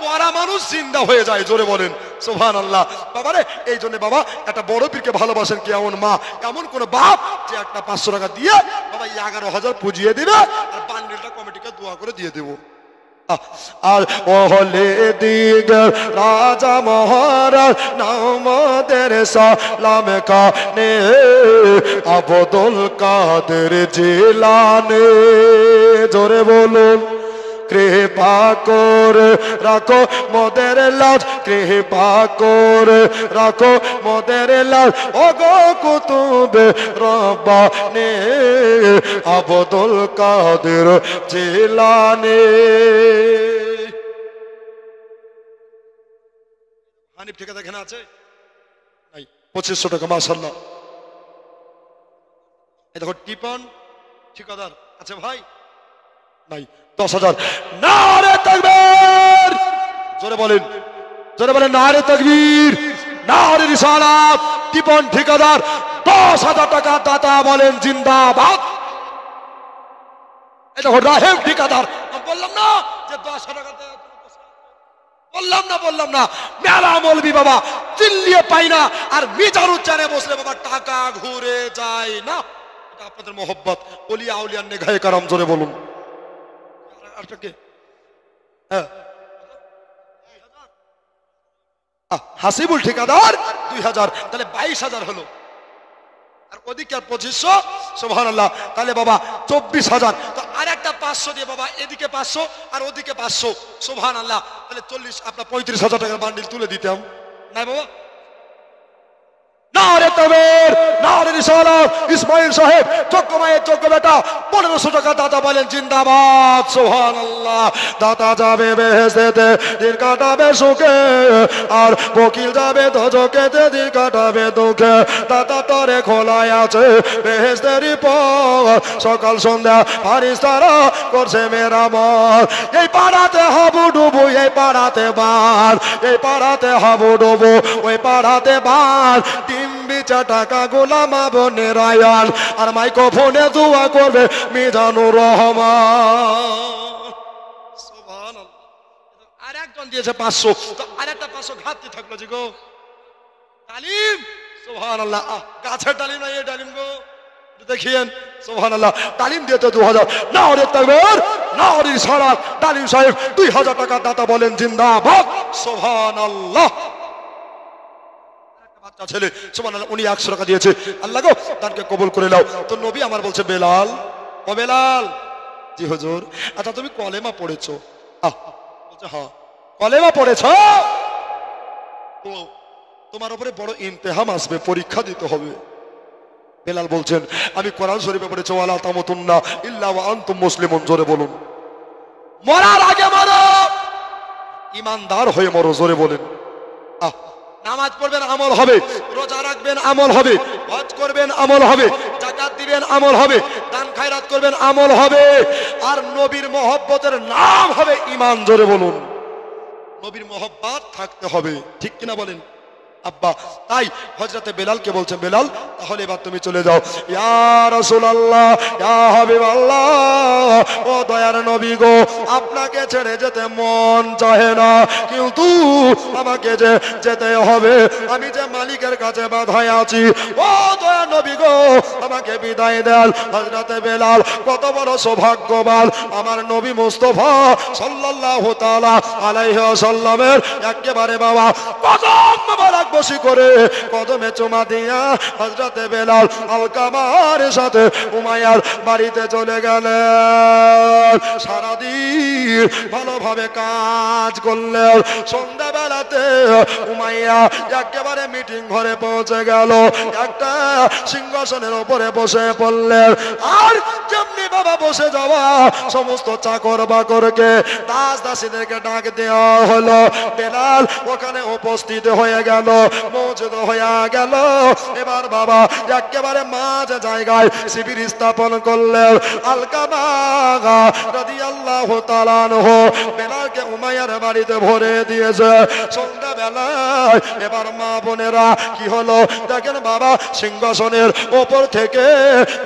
মরা মানুষ জিন্দা হয়ে যায়, জোরে বলেন সুবহানাল্লাহ। বাবা রে এই জন্য বাবা একটা বড় পীরকে ভালোবাসেন কি এমন মা, এমন কোন বাপ যে একটা 500 টাকা দিয়ে বাবা 11,000 পুজিয়ে দিবে, আর বান্ডেলটা কমিটিকে দোয়া করে দিয়ে দেবো। আর ওহলে দিগর রাজা মহারাজ নামদের সালাম কানে আব্দুল কাদের জিলানী, জোরে বলুন। কৃপা করে রাখো মোদের লাজ, কৃপা করে রাখো মোদের লাজ, ওগো কুতুবে রব্বানী আব্দুল কাদের জিলানী। হানিফ ঠিকাদার এখানে আছে? নাই। 2500 টাকা মাশাআল্লাহ। এই দেখো টিপন ঠিকাদার আছে ভাই? নাই। 10,000। নারে তাকবীর, জোরে বলেন, জোরে বলেন নারে তাকবীর, নারে রিসালাত। টিপন ঠিকাদার 10,000 টাকা দাতা বলেন জিন্দাবাদ। এটা হলো রাহেম ঠিকাদার। আমি বললাম না যে 10,000 টাকা বললাম না মেলা মৌলবি বাবা চিল্লিয়ে পাই না, আর মিজার উচ্চারে বসলে বাবা টাকা ঘুরে যায় না। এটা আপনাদের মোহব্বত, ওলিয়া আউলিয়ার নেগাহে কারাম, জোরে বলুন। হাসিবুল ঠিকাদার 2,000, তাহলে 22,000 হলো। আর ওদিকে 2500, সুবহানাল্লাহ, তাহলে বাবা 24,000। তো আর একটা 500 দিয়ে বাবা এদিকে 500 আর ওদিকে 500, সুবহানাল্লাহ, তাহলে 40, আপনার 35,000 টাকার বান্ডিল তুলে দিতাম না বাবা? নারে তাকবীর, নারে রিসালাত। ইসমাইল সাহেব যোগ্য মায়ের যোগ্য বেটা, 1500 টাকা দাতা বলেন জিন্দাবাদ, সুবহানাল্লাহ। দাতা যাবে বেহেশতে, দিন কাটাবে সুখে, আর বকিল যাবে দোজখেতে, দিন কাটাবে দুঃখে। দাতা তরে খোলায় আছে বেহেশতেরই পথ, সকাল সন্ধ্যা ফারিস্তারা করছে মেরামত। এই পাড়াতে হাবুডুবু, এই পাড়াতে বান, এই পাড়াতে হাবুডুবু, ওই পাড়াতে বান। বিচা টাকা গোলাম বোনের আয়াল, আর মাইক্রোফোনে দোয়া করবে মিজানুর রহমান, সুবহানাল্লাহ। আর একজন দিয়েছে 500, তো আরেকটা 500 ঘাটতি থাকলো জি গো। তালিম, সুবহানাল্লাহ। গাছের তালিম না, এই তালিম গো, দেখিয়েন, সুবহানাল্লাহ। তালিম দিয়েছে 2,000। নারে তাকবীর, নারে রিসালাত। তালিম সাহেব 2,000 টাকা দাতা বলেন জিন্দাবাদ, সুবহানাল্লাহ। বাচ্চা ছেলে, সুবহানাল্লাহ, উনি 100 টাকা দিয়েছে। আল্লাহ গো দানকে কবুল করে নাও। তো নবী আমার বলছে, বেলাল, ও বেলাল। জি হুজুর। আচ্ছা তুমি কলেমা পড়েছো? বলছে হ্যাঁ। কলেমা পড়েছো? তো তোমার উপরে বড় ইমতিহান আসবে, পরীক্ষা দিতে হবে। বেলাল বলছেন, আমি কোরআন শরীফে পড়েছি, ওয়ালা তামুতুন্না ইল্লা ওয়া আনতুম মুসলিমুন, জোরে বলুন। মরার আগে মরো, ইমানদার হয়ে মরো, জোরে বলেন। নামাজ পড়বেন আমল হবে, রোজা রাখবেন আমল হবে, হজ করবেন আমল হবে, যাকাত দিবেন আমল হবে, দান খায়রাত করবেন আমল হবে, আর নবীর মহব্বতের নাম হবে ঈমান, জোরে বলুন। নবীর মহব্বত থাকতে হবে, ঠিক কিনা বলেন আব্বা? তাই হযরতে বেলালকে বলছেন, বেলাল তাহলে এবার তুমি চলে যাও। ইয়া রাসূলুল্লাহ, ইয়া হাবিবাল্লাহ, ও দয়ার নবী গো, আপনাকে ছেড়ে যেতে মন চাহে না, কিন্তু আমাকে যে যেতে হবে, আমি যে মালিকের কাছে বাঁধায় আছি। ও দয়ার নবী গো, আমাকে বিদায় দেন। হযরতে বেলাল কত বড় সৌভাগ্যবান, আমার নবী মুস্তাফা সাল্লাল্লাহু তাআলা আলাইহি ওয়াসাল্লামের একেবারে বাবা কদম মোবারক বসি করে কদমে চুমা দিয়া হযরতে বেলাল আলকামার সাথে উমাইয়ার বাড়িতে চলে গেলেন। সারাদিন ভালোভাবে কাজ করলেন, সন্ধ্যাবেলাতে উমাইয়া একেবারে মিটিং ঘরে পৌঁছে গেল, একটা সিংহাসনের উপরে বসে পড়লেন। আর যেমনি বাবা বসে যাওয়া সমস্ত চাকর বাকরকে, দাস দাসীদেরকে ডাক দেওয়া হলো। বেলাল ওখানে উপস্থিত হয়ে গেল, মওজুদ হয়ে গেল। এবার বাবা একেবারে মাঝ জায়গায় শিবির স্থাপন করলেন। আলকামা রাদিয়াল্লাহু তাআলা আনহু বেলালকে উমাইয়ার বাড়িতে ভরে দিয়েছে। সন্ধ্যাবেলায় এবার মা বোনেরা কি হলো দেখেন, বাবা সিংহাসনের ওপর থেকে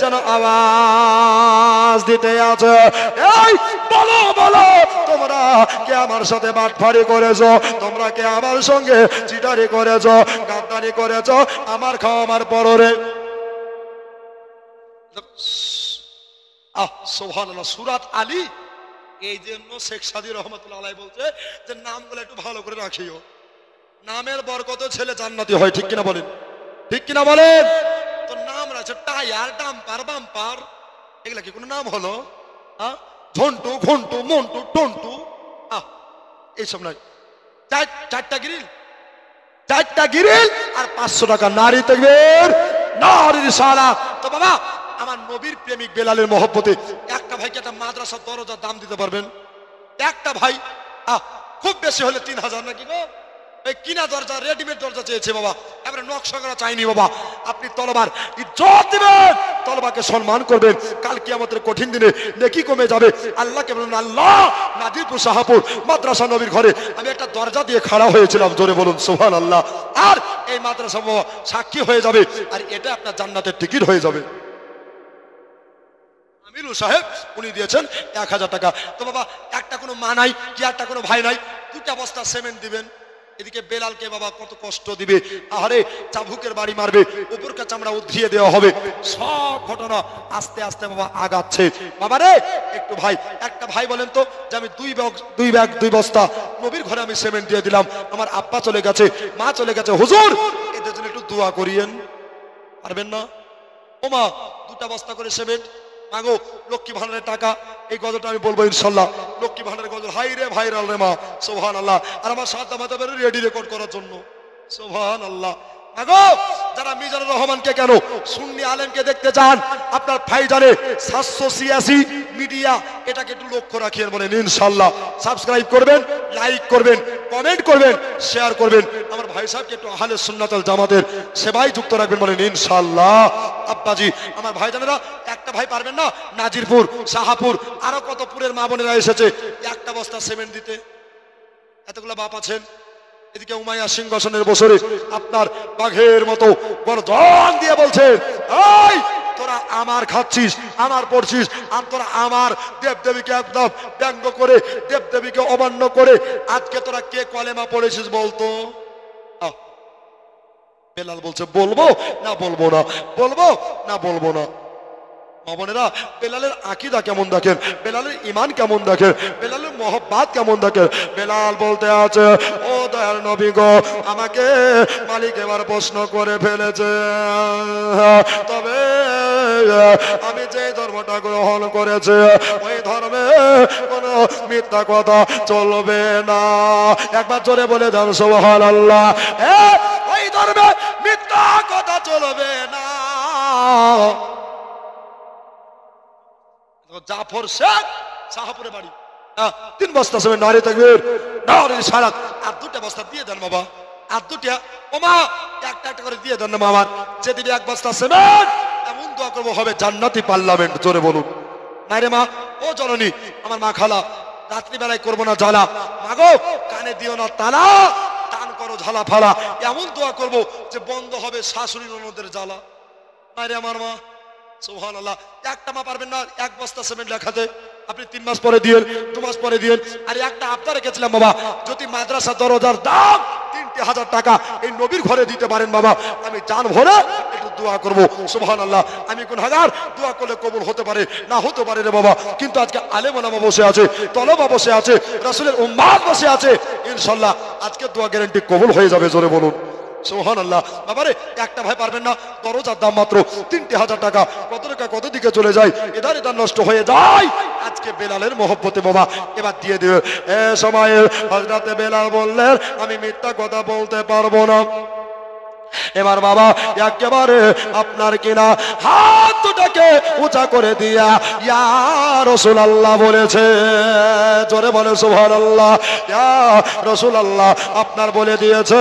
যেন আওয়াজ দিতে আছে, এই বলো বলো, তোমরা কে আমার সাথে বাটফারি করেছো? তোমরা কে আমার সঙ্গে চিটারি করেছো, গাদ্দারি করেছো? আমার খাওয়া আমার পররে। সুবহানাল্লাহ। সূরাত আলী, এই জন্য শেখ সাদী রহমাতুল্লাহ আলাইহি বলছে যে নামগুলো একটু ভালো করে রাখিও, নামের বরকতে ছেলে জান্নাতি হয়, ঠিক কিনা বলেন? ঠিক কিনা বলেন? তো নাম আছে টায়ার, ডাম্পার, বাম্পার, এগুলা কি কোনো নাম হলো? ঝন্টু, ঘন্টু, মন্টু, টন্টু, এইসব নয়। চারটা গ্রিল, চারটা গ্রিল আর 500 টাকা। নারী তাকবীর, নারী রিসালাত। তো বাবা আমার নবীর প্রেমিক বেলালের মহব্বতে একটা ভাইকে একটা মাদ্রাসার দরজার দাম দিতে পারবেন? একটা ভাই খুব বেশি হলে 3,000 নাকি গো? এই কিনা দরজা, রেডিমেড দরজা চেয়েছে বাবা, এবারে নকশা করা চাইনি বাবা। আপনি তলবার ইজ্জত দিবেন, তলবাকে সম্মান করবেন। কাল কিয়ামতের কঠিন দিনে নেকি কমে যাবে। আল্লাহকে বলুন, আল্লাহ নাজিরপুর শাহপুর মাদ্রাসা নবীর ঘরে আমি একটা দরজা দিয়ে খাড়া হয়েছিলাম, জোরে বলুন সুবহানাল্লাহ। আর এই মাদ্রাসা বাবা সাক্ষী হয়ে যাবে, আর এটা আপনার জান্নাতের টিকিট হয়ে যাবে। আমিরুল সাহেব উনি দিয়েছেন 1000 টাকা। তো বাবা একটা কোনো মা নাই কি, একটা কোনো ভাই নাই, 2টা বস্তা সিমেন্ট দিবেন। এদিকে বেলালকে বাবা কত কষ্ট দিবে, আহারে চাবুকের বাড়ি মারবে, উপরকার চামড়া উদ্রিয়ে দেওয়া হবে। সব ঘটনা আস্তে আস্তে বাবা আগাচ্ছে। বাবা রে একটু ভাই, একটা ভাই বলেন তো যে আমি 2 বস্তা নবীর ঘরে আমি সিমেন্ট দিয়ে দিলাম, আমার আব্বা চলে গেছে, মা চলে গেছে, হুজুর এদের জন্য একটু দোয়া করিয়েন। পারবেন না? ও মা 2টা বস্তা করে সিমেন্ট মাগো, লক্ষ্মী ভান্ডারের টাকা, এই গজলটা আমি বলবো ইনশাল্লাহ। লক্ষ্মী ভান্ডারের গজল হাই রে ভাইরাল রে মা, সুবহানাল্লাহ। আর আমার সাদা মাথা রেডি রেকর্ড করার জন্য, সুবহানাল্লাহ। মাগো যারা মিজানুর রহমানকে কেন সুন্নি আলেমকে দেখতে চান, আপনার ভাইজানে 786 মিডিয়া, এটাকে একটু লক্ষ্য রাখিয়ে বলেন ইনশাল্লাহ। সাবস্ক্রাইব করবেন, লাইক করবেন, কমেন্ট করবেন, শেয়ার করবেন। আমার ভাই সাহেবকে একটু আহলে সুন্নাত ওয়াল জামাতের সেবায় যুক্ত রাখবেন বলেন ইনশাল্লাহ। আব্বাজি আমার ভাইজানেরা, একটা ভাই পারবেন না নাজিরপুর শাহপুর আরো কত পুরের মা বোনেরা এসেছে 1টা বস্তা সিমেন্ট দিতে? এতগুলো বাপ আছেন। এদিকে উমাইয়া সিংহাসনের বছরে আপনার বাঘের মতো গর্জন দিয়ে বলছেন, এই তোরা আমার খাচ্ছিস, আমার পড়ছিস, আর তোরা আমার দেবদেবীকে একদম ব্যঙ্গ করে, দেবদেবীকে অমান্য করে আজকে তোরা কে কলেমা পড়েছিস বলতো? বেলাল বলছে বলবো না বলবো না, বলবো না বলবো না। মা বোনেরা বেলালের আকীদা কেমন দেখেন, বেলালের ঈমান কেমন দেখেন, বেলালের মহব্বত কেমন দেখেন। বেলাল বলতে আছে, ও দয়াল নবী গো, আমাকে মালিক এবার প্রশ্ন করে ফেলেছে, তবে আমি যে ধর্মটা গ্রহণ করেছে ওই ধর্মে কোনো মিথ্যা কথা চলবে না। একবার জোরে বলে দেন সুবহানাল্লাহ। ওই ধর্মে মিথ্যা কথা চলবে না। জাফর শেখ শাহপুরে বাড়ি, 3 বস্তা সিমেন্ট, নারী তাকবীর, নারী সালাত, আর 2টা বস্তা দিয়ে দেন বাবা, আর 2টা। ও মা একটা একটা করে দিয়ে দেন না আমার, যে দিবি 1 বস্তা সিমেন্ট এমন দোয়া করবো হবে জান্নাতি পার্লামেন্ট, জোরে বলুন। নাই রে মা, ও জননী আমার মা খালা, রাত্রিবেলায় করবো না জ্বালা, মাগো কানে দিও না তালা, টান করো ঝালা ফালা, এমন দোয়া করবো যে বন্ধ হবে শাশুড়ি ননদের জ্বালা। নাই রে আমার মা, সুবহানাল্লাহ। একটা মা পারবেন না 1 বস্তা সিমেন্ট লেখাতে, আপনি 3 মাস পরে দিয়েন, 2 মাস পরে দিয়েন। আর একটা আবদার রেখেছিলাম বাবা, যদি মাদ্রাসা দরজার দাম 3000 টাকা এই নবীর ঘরে দিতে পারেন বাবা, আমি জান ভরে একটু দোয়া করবো, সুবহানাল্লাহ। আমি গুনাহগার, দোয়া করলে কবুল হতে পারে না হতে পারে রে বাবা, কিন্তু আজকে আলেম ওলামা বসে আছে, তলবা বসে আছে, রাসূলের উম্মাত বসে আছে, ইনশাআল্লাহ আজকে দোয়া গ্যারান্টি কবুল হয়ে যাবে, জোরে বলুন সুবহানাল্লাহ। বাবারে একটা ভাই পারবেন না, দরজার দাম মাত্র 3000 টাকা, কত টাকা কত দিকে চলে যায়, এদার এদার নষ্ট হয়ে যায়। আজকে বেলালের মহব্বতে বাবা এবার দিয়ে দিবে। এ সময়ে হযরতে বেলাল বললেন, আমি মিথ্যা কথা বলতে পারবো না। এবার বাবা একেবারে আপনার কিনা হাত দুটাকে উঁচা করে দিয়া ইয়া রাসূলুল্লাহ বলেছে, জোরে বলে সুবহানাল্লাহ। ইয়া রাসূলুল্লাহ আপনার বলে দিয়েছে।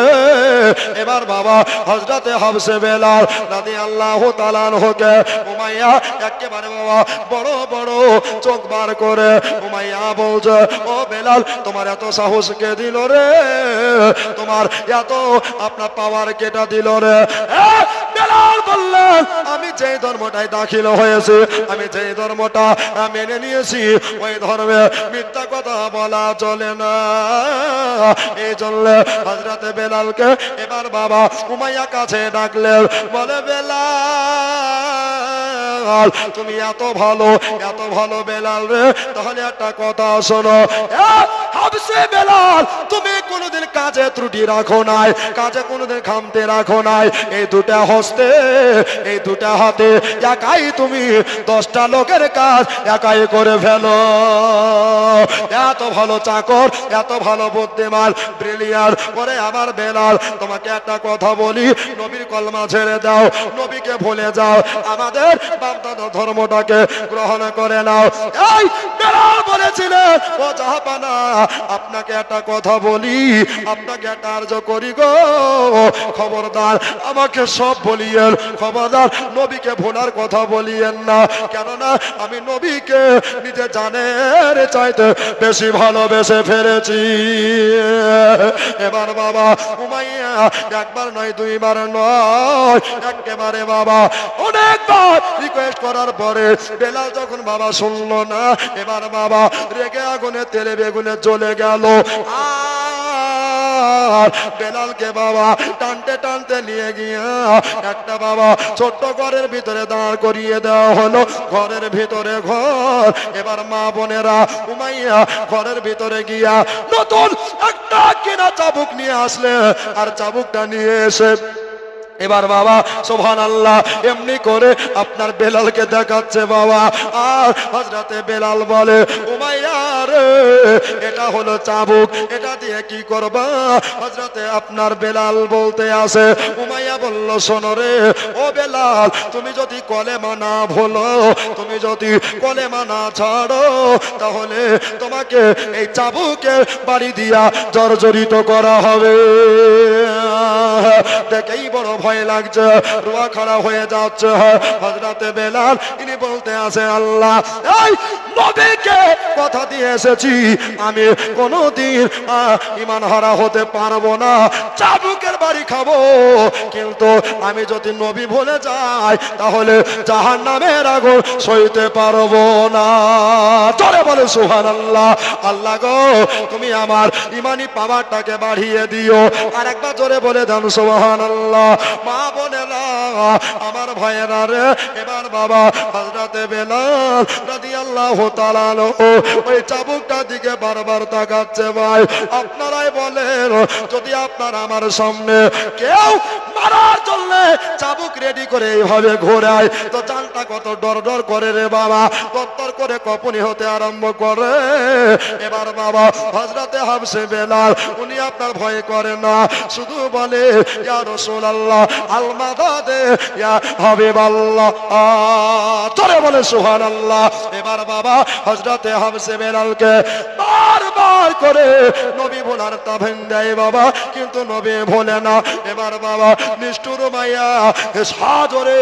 এবার বাবা হযরতে হাফসে বেলাল রাদিয়াল্লাহু তাআলা আনহুকে উমাইয়া একেবারে বাবা বড় বড় চোখ বার করে উমাইয়া বলছে, ও বেলাল তোমার এত সাহস কে দিল রে, তোমার এত আপনার পাওয়ার কেটা দিল রে? বেলাল বললেন, আমি যে ধর্মটায় দাখিল হয়েছে, আমি যে ধর্মটা মেনে নিয়েছি, ওই ধর্মে মিথ্যা কথা বলা চলে না। এই জন্য হযরতে বেলালকে এবার বাবা উমাইয়া কাছে ডাকলেন, বলে বেলাল তুমি এত ভালো বেলাল রে, তাহলে একটা কথা শোনো, হাবসে বেলাল তুমি কোনোদিন কাজে ত্রুটি রাখো নাই, কাজে কোনোদিন খামতে রাখো নাই। এই 2টা হস্তে, এই 2টা হাতে একাই তুমি 10টা লোকের কাজ একাই করে ফেলো। এত ভালো চাকর, এত ভালো বুদ্ধিমান, ব্রিলিয়ান্ট। ওরে আমার বেলাল তোমাকে একটা কথা বলি, নবীর কলমা ছেড়ে দাও, নবীকে ভুলে যাও, আমাদের বাপদাদা ধর্মটাকে গ্রহণ করে নাও। এই বেলাল বলেছিলেন, ও জাহাপানা আপনাকে একটা কথা বলি, আপনাকে একটা আর্য করি গো, খবরদার আমাকে সব বলিয়েন, খবরদার নবীকে ভোলার কথা বলিয়েন না, কেননা আমি নবীকে নিজে জানের চাইতে বেশি ভালোবেসে ফেলেছি। এবার বাবা উমাইয়া একবার নয় দুইবার নয়, একেবারে বাবা অনেকবার রিকোয়েস্ট করার পরে বেলাল যখন বাবা শুনলো না, এবার বাবা রেগে আগুনে তেলে বেগুনে জ্বলে গেল। আর বেলালকে বাবা টানতে টানতে নিয়ে গিয়ে একটা বাবা ছোট্ট ঘরের ভিতরে দাঁড় করিয়ে দেওয়া হলো। ঘরের ভিতরে ঘর, এবার মা বোনেরা উমাইয়া ঘরের ভিতরে গিয়া নতুন একটা কেনা চাবুক নিয়ে আসলে, আর চাবুকটা নিয়ে এসে এবার বাবা সুবহানাল্লাহ এমনি করে আপনার বেলালকে দেখাচ্ছে বাবা। আর হযরতে বেলাল বলে উমাইয়া রে এটা হলো চাবুক, এটা দিয়ে কি করবা? হযরতে আপনার বেলাল বলতে আসে, উমাইয়া বলল শোনো রে ও বেলাল, তুমি যদি কলেমা না ভুলো, তুমি যদি কলেমা না ছাড়ো, তাহলে তোমাকে এই চাবুকে বাড়ি দিয়া জর্জরিত করা হবে। দেখেই বড় ভয় লাগছে, রুয়া খাড়া হয়ে যাচ্ছে। হযরতে বেলাল ইনি বলতে আছে আল্লাহ এই নবীকে কথা দিয়ে এসেছি, আমি কোনোদিন ঈমান হারা হতে পারবো না, চাবুকের বাড়ি খাবো, কিন্তু আমি যদি নবী ভুলে যাই তাহলে জাহান্নামের আগুন সইতে পারবো না। চলে বলে সুবহানাল্লাহ। আল্লাহ গো তুমি আমার ঈমানি পাওয়ারটাকে বাড়িয়ে দিও। আর একবার জোরে বলে দেন সুবহানাল্লাহ। মা বোনেরা আমার ভাইয়েরা রে, এবার বাবা হযরতে বেলাল রাদিয়াল্লাহু তাআলা ওই চাবুকটার দিকে বারবার তাকাচ্ছে। ভাই আপনারাই বলেন, যদি আপনার আমার সামনে কেউ মারার জন্য চাবুক রেডি করে এইভাবে ঘোরায় তো জানটা কত ডর ডর করে রে বাবা, তত্তর করে কপনি হতে আরম্ভ করে। এবার বাবা হযরতে হাবশে বেলাল উনি আপনার ভয় করে না, শুধু বলে ইয়া রাসূলুল্লাহ আল মাদাদে ইয়া হাবিবাল্লাহ, জোরে বলে সুবহানাল্লাহ। এবার বাবা হযরতে হাবশে বেলালকে বারবার করে নবী ভোলার তাবেন দেয় বাবা, কিন্তু নবী ভোলে না। এবার বাবা নিষ্ঠুর মাইয়া সাজরে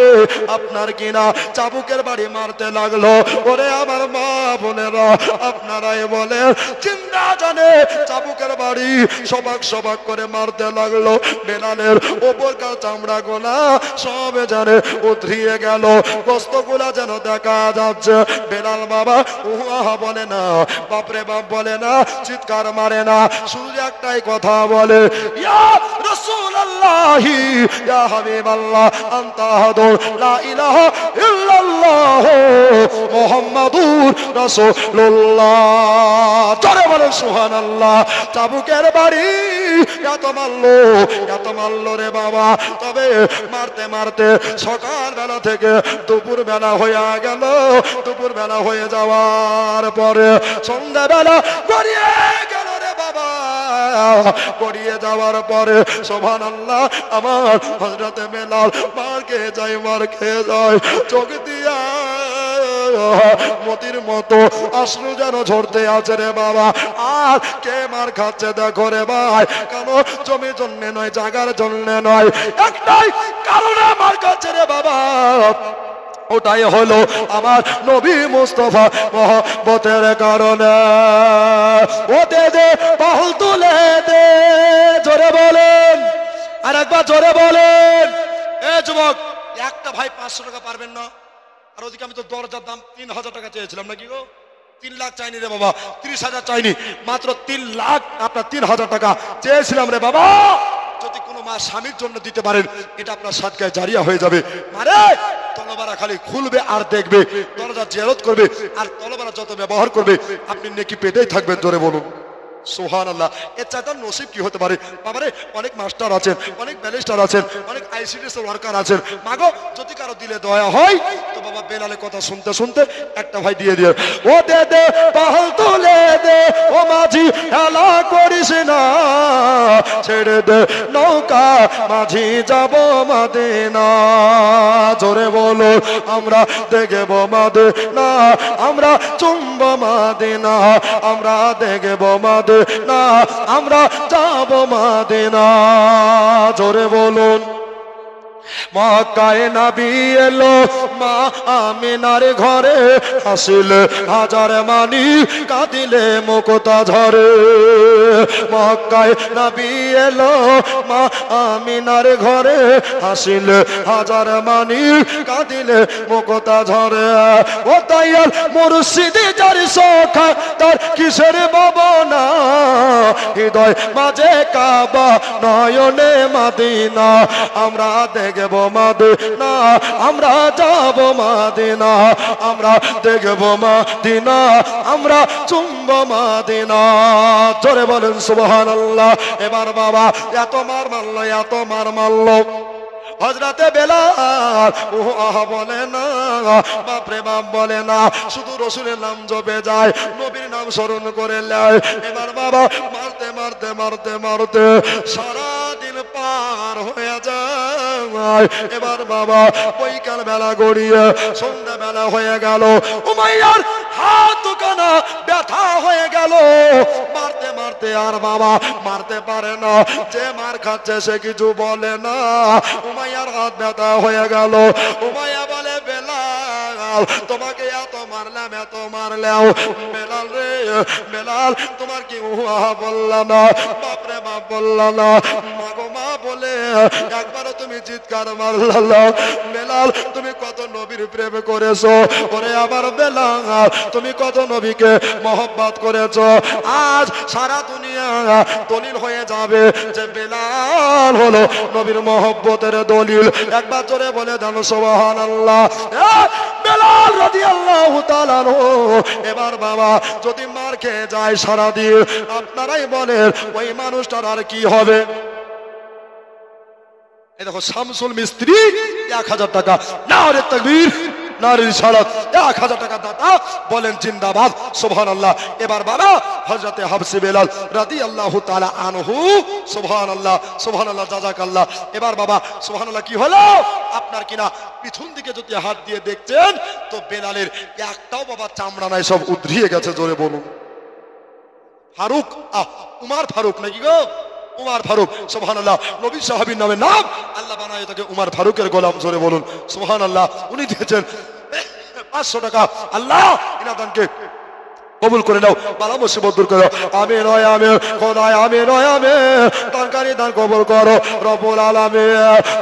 আপনার কিনা চাবুকের বাড়ি মারতে লাগলো। ওরে আমার মা বোনেরা আপনারাই বলেন, চিন্তা জানে চাবুকের বাড়ি সবাক সবাক করে মারতে লাগলো। বেলালের ওপরকার চামড়া গোলা সবে জানে উতরিয়ে গেল, গোস্ত গুলা যেন দেখা যাচ্ছে। বেলাল বাবা উহা বলে না, বাপরে বাপ বলে না, চিৎকার মারে না, শুধু একটাই কথা বলে ইয়া রাসূলুল্লাহ ইয়া হাবিবাল্লাহ আনতা আহাদু লা ইলাহা ইল্লাল্লাহ মুহাম্মাদুর রাসূলুল্লাহ। জোরে বলে সুবহানাল্লাহ। চাবুকের বাড়ি এত মারলো রে বাবা, তবে মারতে মারতে সকাল বেলা থেকে দুপুর বেলা হয়ে গেল। দুপুর বেলা হয়ে যাওয়ার পরে সন্ধ্যা বেলা গড়িয়ে গেল রে বাবা। গড়িয়ে যাওয়ার পরে সুবহানাল্লাহ আমার হযরতে বেলাল মার খেয়ে যায়, চোখ দিয়া মতির মতো অশ্রু যেন ঝরতে আছে রে বাবা। আর কে মার খাচ্ছে দেখো রে ভাই, কেন জমির জন্য নয়, জায়গার জন্য নয়, একটাই কারণে মার খাচ্ছে রে বাবা, ওটাই হলো আমার নবী মুস্তাফা মহব্বতের কারণে। ওতে দে বাহুল তুলে দে, জোরে বলেন, আর একবার জোরে বলেন। এ যুবক একটা ভাই 500 টাকা পারবেন না? আর ওদিকে আমি তো দরজার দাম 3000 টাকা চেয়েছিলাম নাকি গো? 3 লাখ চাইনি রে বাবা, 30,000 চাইনি, মাত্র 3 লাখ আপনার 3000 টাকা চেয়েছিলাম রে বাবা। যদি কোনো মা স্বামীর জন্য দিতে পারেন, এটা আপনার সাদকায়ে জারিয়া হয়ে যাবে। মারে তলবারা খালি খুলবে আর দেখবে, দরজা জিয়ারত করবে, আর তলবারা যত ব্যবহার করবে আপনি নেকি পেতেই থাকবেন। জোরে বলুন সুবহানাল্লাহ। এর চাইতে নসিব কি হতে পারে বাবারে? অনেক মাস্টার আছেন, অনেক ব্যারিস্টার আছেন, অনেক আইসিডিএস এর ওয়ার্কার আছেন। মাগো যদি কারো দিলে দয়া হয় তো বাবা বেলালের কথা শুনতে শুনতে একটা ভাই দিয়ে দিয়ে ও দে দে পাহল তুলে দে, ও মাঝি হেলা করিস না, ছেড়ে দে নৌকা মাঝি যাব মদিনা। জোরে বলো আমরা দেখব মদিনা, আমরা চুম্ব মদিনা, আমরা দেখব মদিনা। মদিনা আমরা যাব মদিনা জোরে বলুন মক্কায় নবী এলো মা আমিনার ঘরে হাসিলে হাজার মানি কাঁদিলে মুক্তা ঝরে মক্কায় নবী এলো মা আমিনার ঘরে হাসিলে হাজার মানি কাঁদিলে মুক্তা ঝরে ও তাইয়ার মুর্শিদি যার সখা তার কিসের ভাবনা হৃদয় মাঝে কাবা নয়নে মদিনা আমরা দেখব মদিনা আমরা যাব মদিনা আমরা দেখব মদিনা আমরা চুম্ব মদিনা জোরে বলেন সুবহানাল্লাহ এবার বাবা এত মার মারলো হযরতে বেলাল ও আহা বলে না বাপরে বাপ বলে না শুধু রাসূলের নাম জপে যায় নবীর নাম স্মরণ করে নেয় এবার বাবা মারতে সারা দিন পার হয়ে যায় এবার বাবা বৈকাল বেলা গড়িয়ে সন্ধ্যা বেলা হয়ে গেল উমাইয়ার হাত কানা ব্যথা হয়ে গেল মারতে আর বাবা মারতে পারে না যে মার খাচ্ছে সে কিছু বলে না উমাইয়ার হাত ব্যথা হয়ে গেল উমাইয়া বলে বেলাল তোমাকে এত মারলাম বেলাল রে বেলাল তোমার কি বললা না বাপরে বাপ বললা না মাগো মা বলে একবারও তুমি চিৎকার মারলা না বেলাল তুমি কত নবীর প্রেম করেছো ওরে আবার বেলাল তুমি কত নবীকে মহব্বত করেছো আজ সারা দুনিয়া দলিল হয়ে যাবে যে বেলাল হলো নবীর মহব্বতের দলিল একবার জোরে বলে দেন সুবহানাল্লাহ বেলাল রাদিয়াল্লাহু তাআলা এবার বাবা যদি মার খেয়ে যায় সারা দিয়ে আপনারাই বলেন ওই মানুষটার আর কি হবে এই দেখো শামসুল মিস্ত্রি 1000 টাকা নারে তাকবীর নারে রিসালাত 1000 টাকা দাতা বলেন জিন্দাবাদ সুবহানাল্লাহ এবার বাবা হযরতে হাবসি বেলাল রাদিয়াল্লাহু তাআলা আনহু সুবহানাল্লাহ জাযাকাল্লাহ এবার বাবা সুবহানাল্লাহ কি হলো আপনার কিনা পিছন দিকে যদি হাত দিয়ে দেখছেন তো বেলালের একটাও বাবা চামড়া নাই সব উদ্রিয়ে গেছে জোরে বলুন ফারুক উমর ফারুক নাকি গো উমর ফারুক সুবহানাল্লাহ নবী সাহাবীর নামে নাম আল্লাহ বানায় তাকে উমর ফারুকের গোলাম জোরে বলুন সুবহানাল্লাহ উনি দিয়েছেন 500 টাকা আল্লাহ ইনাদানকে কবুল করে নাও বালা মুসিবত দূর করো আমিন ওয়া আমিন খোদায় আমিন ওয়া আমিন দানকারী দান কবুল করো রব্বুল আলামিন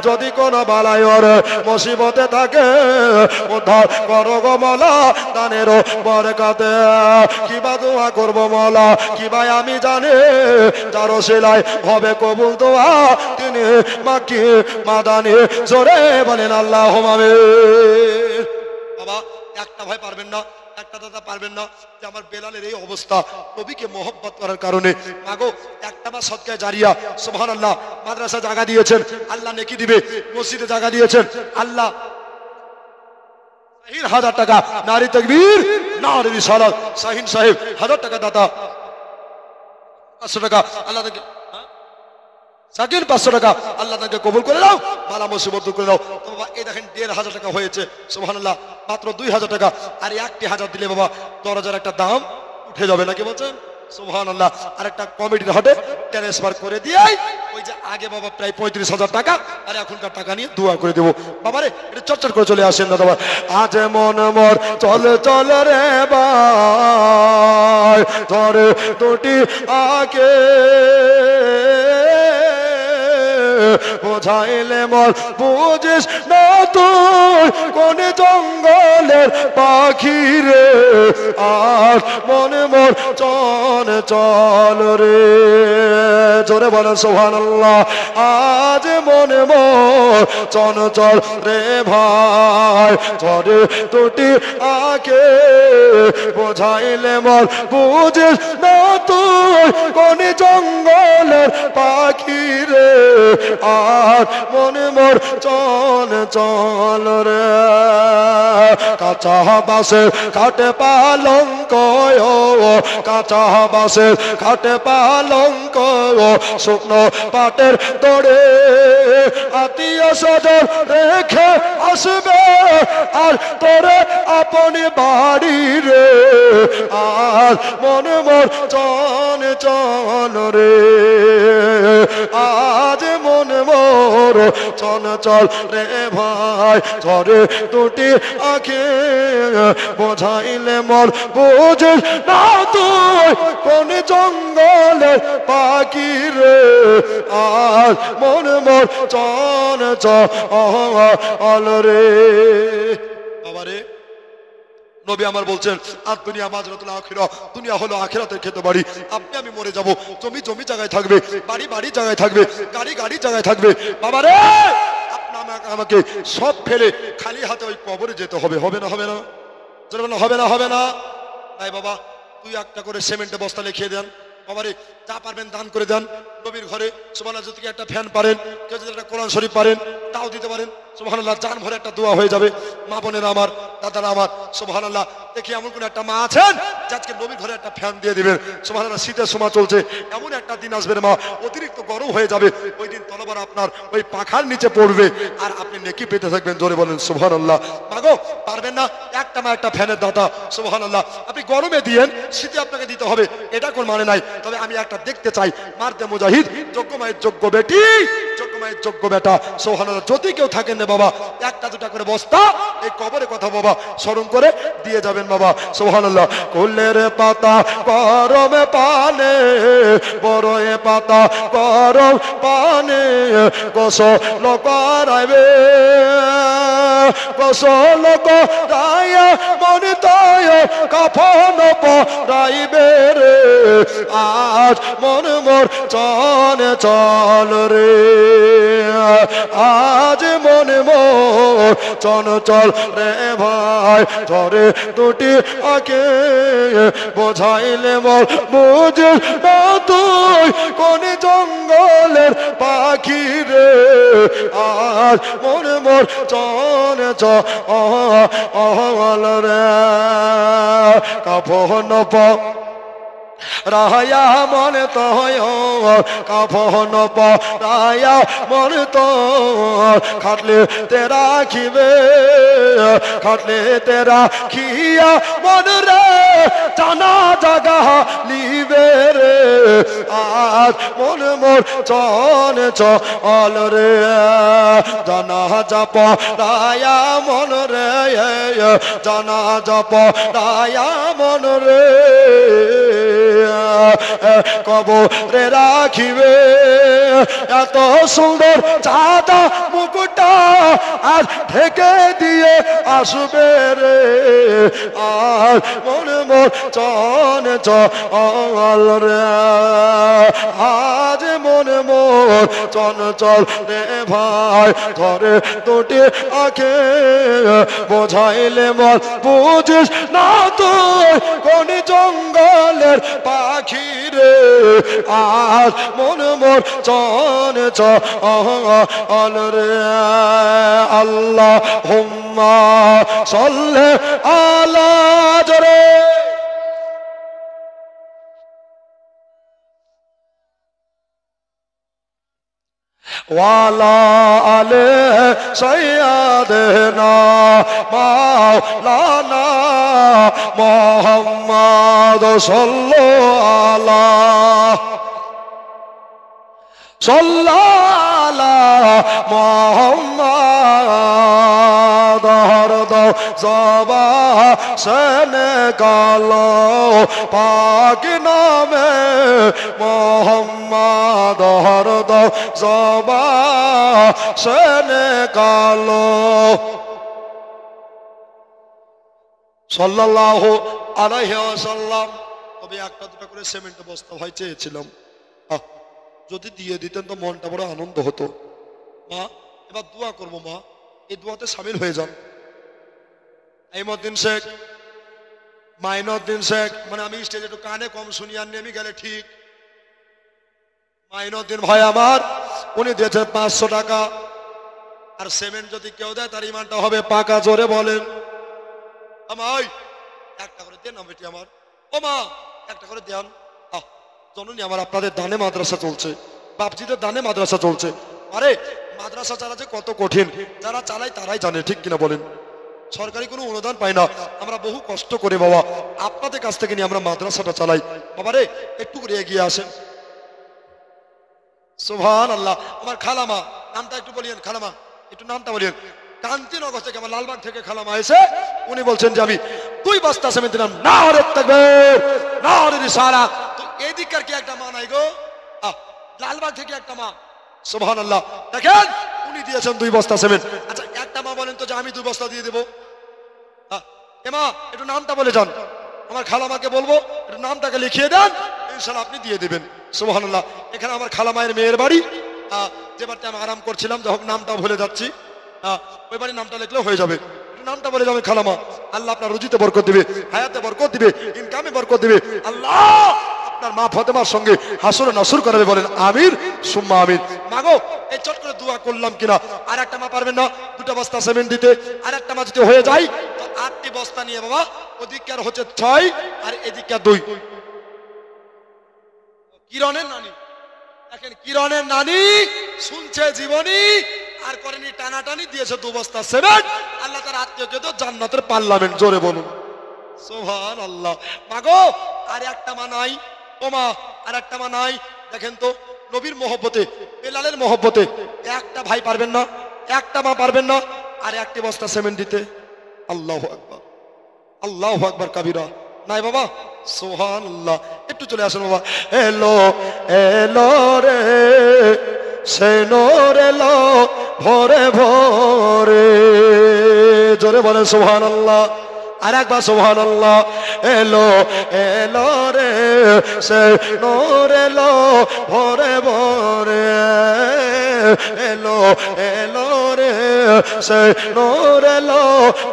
যদি কোনো বালাই ওর মুসিবতে থাকে উদ্ধার করো গো মাওলা দানের বরকতে কিবা দোয়া করব মাওলা কিবা আমি জানি যার ওসিলায় হবে কবুল দোয়া তিনি মাকি মাদানি জোরে বলেন আল্লাহুম্মা আমিন বাবা একটা ভয় পারবেন না একটা দাদা পারবেন না যে আমার বেলালের এই অবস্থা নবীকে মহব্বত করার কারণে মাগো একটা বা সদকায়ে জারিয়া সুবহানাল্লাহ মাদ্রাসা জায়গা দিয়েছেন আল্লাহ নেকি দিবে মসজিদে জায়গা দিয়েছেন আল্লাহ 1000 টাকা নারী তাকবীর নারী রিসালাত শাহিন সাহেব 1000 টাকা দাতা 500 টাকা আল্লাহ তাকে সাকির 500 টাকা আল্লাহ তাকে কবুল করে দাও বালা মুসিবত দূর করে দাও বাবা এই দেখেন 1500 টাকা হয়েছে সুবহানাল্লাহ মাত্র 2000 টাকা আর 1000 দিলে বাবা 10000 একটা দাম উঠে যাবে নাকি বলছেন সুবহানাল্লাহ আরেকটা কমিটির হাটে ট্রান্সফার করে দিয়াই ওই যে আগে বাবা প্রায় 35000 টাকা আর এখনকার টাকা নিয়ে দোয়া করে দেব বাবা রে এটা চর্চা করে চলে আসেন দাদা আজ মন মোর চল রে ভাই ধরে দুটি আগে বোঝাইলে মর বুঝিস না তুই কোন জঙ্গলের পাখি রে আর মনে মোর চল রে জোরে বলেন সুবহানাল্লাহ আজ মনে মোর চল রে ভাই ধরে দুটি আগে বোঝাইলে মর বুঝিস না তুই কোন জঙ্গলের পাখি রে আর মনে মোর চল রে কাঁচা বাঁশের খাটে পালঙ্ক, কাঁচা বাঁশের খাটে পালঙ্ক, শুকনো পাটের দড়ে আত্মীয় স্বজন রেখে আসবে আর তোরে আপনি বাড়ি রে। আর মনে মোর চন চন রে, আজ মনে মোর চন চল রে ভাই, ঝরে দুটি আঁখে বোঝাইলে মোর বুঝিস না তুই কোন জঙ্গলে পাখি রে। আর মনে মোর চন চল রে। বাবারে নবী আমার বলছেন আর দুনিয়া মাজরাতুল আখিরা, দুনিয়া হলো আখিরাতের খেতে বাড়ি। আপনি আমি মরে যাব, জমি জমি জায়গায় থাকবে, বাড়ি বাড়ি জায়গায় থাকবে, গাড়ি গাড়ি জায়গায় থাকবে। বাবারে আমাকে সব ফেলে খালি হাতে ওই কবরে যেতে হবে, হবে না? হবে না? হবে না? হবে না? তাই বাবা তুই একটা করে সিমেন্টের বস্তা লিখিয়ে দেন, বাবারে যা পারবেন দান করে দেন। নবীর ঘরে সুবহানাল্লাহ যদি একটা ফ্যান পারেন, কেউ যদি একটা কোরআন শরীফ পারেন তাও দিতে পারেন। সুবহানাল্লাহ জান ভরে একটা দোয়া হয়ে যাবে। মা বোনেরা আমার, দাদারা আমার, সুবহানাল্লাহ দেখি এমন কোন একটা মা আছেন যে আজকে নবীর ঘরে একটা ফ্যান দিয়ে দিবেন। সুবহানাল্লাহ শীতের সময় চলছে, এমন একটা দিন আসবে মা অতিরিক্ত গরম হয়ে যাবে, ওই দিন তলবার আপনার ওই পাখার নিচে পড়বে আর আপনি নেকি পেতে থাকবেন। জোরে বলেন সুবহানাল্লাহ। মাগো পারবেন না একটা মা একটা ফ্যানের দাতা, সুবহানাল্লাহ আপনি গরমে দিয়েন, শীতে আপনাকে দিতে হবে, এটা কোন মানে নাই। তবে আমি একটা দেখতে চাই, মারতে মুজাহিদ যোগ্য মায়ের যোগ্য বেটি, যোগ্য মায়ের যোগ্য বেটা, সুবহানাল্লাহ যদি কেউ থাকেন না বাবা একটা দুটা করে বস্তা এই কবরের কথা বাবা স্মরণ করে দিয়ে যাবেন বাবা। সুবহানাল্লাহ। কুলের পাতা গরমে পানে, বড়ে পাতা গরম পানে, গোসল করাইবে, গোসল করাইয়া মন তায় কাফন পরাইবে রে। আজ মন মোর চন চল রে, আজ মন মোর চন চল রে ভাই, ঝরে দুটি আঁখে বোঝাইলে মোর বুঝিস না তুই কোন জঙ্গলের পাখি রে। আজ মন মোর চন চল রে, কাফন রায়া মন তো কাফন রায়া মন তো খাটলে তেরা খিবে, খাটলে তেরা খিয়া মন রে জানা জাগা লিবে রে। আজ মন মোর চন চল রে, জানা যাপ রায়া মন রে, জানা যাপ রায়া মন রে, কবরে রাখিবে এত সুন্দর চাঁদা মুকুটা আর ঢেকে দিয়ে আসবে রে। আর মনে মোর চন চল রে, আজ মনে মোর চন চল রে ভাই, ধরে দুটি আঁখে বোঝাইলে মোর বুঝিস না তুই কোন জঙ্গলের পাখি রে। আজ মন মোর চন চল রে। আল্লাহুম্মা সাল্লি আলা জরে ওয়ালা আলে সাইয়্যিদিনা মাওলানা মুহাম্মদ সাল্লাল্লাহু মুহাম্মদ হরদ জবা সনে কালো পাক নামে মুহাম্মদ হরদ জবা সনে কালো সাল্লাল্লাহু আলাইহি ওয়াসাল্লাম। তবে একটা দুটা করে সিমেন্ট বস্তা ভাই চেয়েছিলাম, যদি দিয়ে দিতেন তো মনটা বড় আনন্দ হতো। মা এবার দোয়া করবো, মা এই দোয়াতে সামিল হয়ে যান। আইমউদ্দিন শেখ, মাইনউদ্দিন শেখ, মানে আমি স্টেজে একটু কানে কম শুনি আর নেমে গেলে ঠিক। মাইনউদ্দিন ভাই আমার, উনি দিয়েছেন 500 টাকা। আর সিমেন্ট যদি কেউ দেয় তার ইমানটা হবে পাকা, জোরে বলেন। আমাই একটা করে দেন না বেটি আমার, ও মা একটা করে দেন। জননী আমার, আপনাদের দানে মাদ্রাসা চলছে, বাপজিদের দানে মাদ্রাসা চলছে। আরে মাদ্রাসা চালাতে কত কঠিন, যারা চালায় তারাই জানে, ঠিক কিনা বলেন? সরকারি কোনো অনুদান পাই না, আমরা বহু কষ্ট করে বাবা আপনাদের কাছ থেকে নিয়ে আমরা মাদ্রাসাটা চালাই। বাবারে একটু করে এগিয়ে আসেন। সুবহানাল্লাহ। আমার খালামা, নামটা একটু বলিয়েন, খালামা একটু নামটা বলিয়েন। কান্তিনগর থেকে, আমার লালবাগ থেকে খালামা এসে উনি বলছেন যে আমি 2 বস্তা সিমেন্ট দিলাম। নারে তাকবীর, নারে রিসালাত। তো এদিককার কি একটা মা নাই গো? লালবাগ থেকে একটা মা, সুবহানাল্লাহ। দেখেন উনি দিয়েছেন 2 বস্তা সিমেন্ট। আচ্ছা একটা মা বলেন তো যে আমি 2 বস্তা দিয়ে দেবো। এ মা একটু নামটা বলে যান, আমার খালামাকে বলবো একটু নামটাকে লিখিয়ে দেন, ইনশাআল্লাহ আপনি দিয়ে দেবেন। সুবহানাল্লাহ। এখানে আমার খালামায়ের মেয়ের বাড়ি, যে বাড়িতে আমি আরাম করছিলাম, যখন নামটা ভুলে যাচ্ছি, ওই বাড়ির নামটা লিখলেও হয়ে যাবে। নামটা বলে যাবে খালামা। আল্লাহ আপনার রুজিতে বরকত দিবে, হায়াতে বরকত দিবে, ইনকামে বরকত দিবে। আল্লাহ আপনার মা ফাতেমার সঙ্গে হাসর নাসুর করাবে, বলেন আমিন সুম্মা আমিন। মাগো এই চট করে দোয়া করলাম কিনা, আর একটা মা পারবেন না 2 বস্তা সিমেন্ট দিতে? আর একটা মা যদি হয়ে যায় তো 8টি বস্তা নিয়ে বাবা, ওদিককার হচ্ছে 6 আর এদিককার 2। কিরণের নানি, দেখেন কিরণের নানি শুনছে জীবনী আর করেনি টানাটানি, দিয়েছে 2 বস্তা সিমেন্ট। আল্লাহ তার আত্মীয়কে তো জান্নাতের পার্লামেন্ট, জোরে বলুন সুবহানাল্লাহ। মাগো আর একটা মা নাই, ও মা আর একটা মা নাই? দেখেন তো নবীর মহব্বতে, বেলালের মহব্বতে একটা ভাই পারবেন না, একটা মা পারবেন না আর 1টি বস্তা সিমেন্ট দিতে? আল্লাহু আকবার, আল্লাহু আকবার কাবীরা। নাই বাবা, সুবহানাল্লাহ। একটু চলে আসুন বাবা। এলো এলো রে সে নূর এলো ভোরে ভোরে, জোরে বলেন সুবহানাল্লাহ। আর একবার সুবহানাল্লাহ। এলো এলো রে সে নূর এলো ভোরে ভোরে, এলো এলো রে সে নূর এলো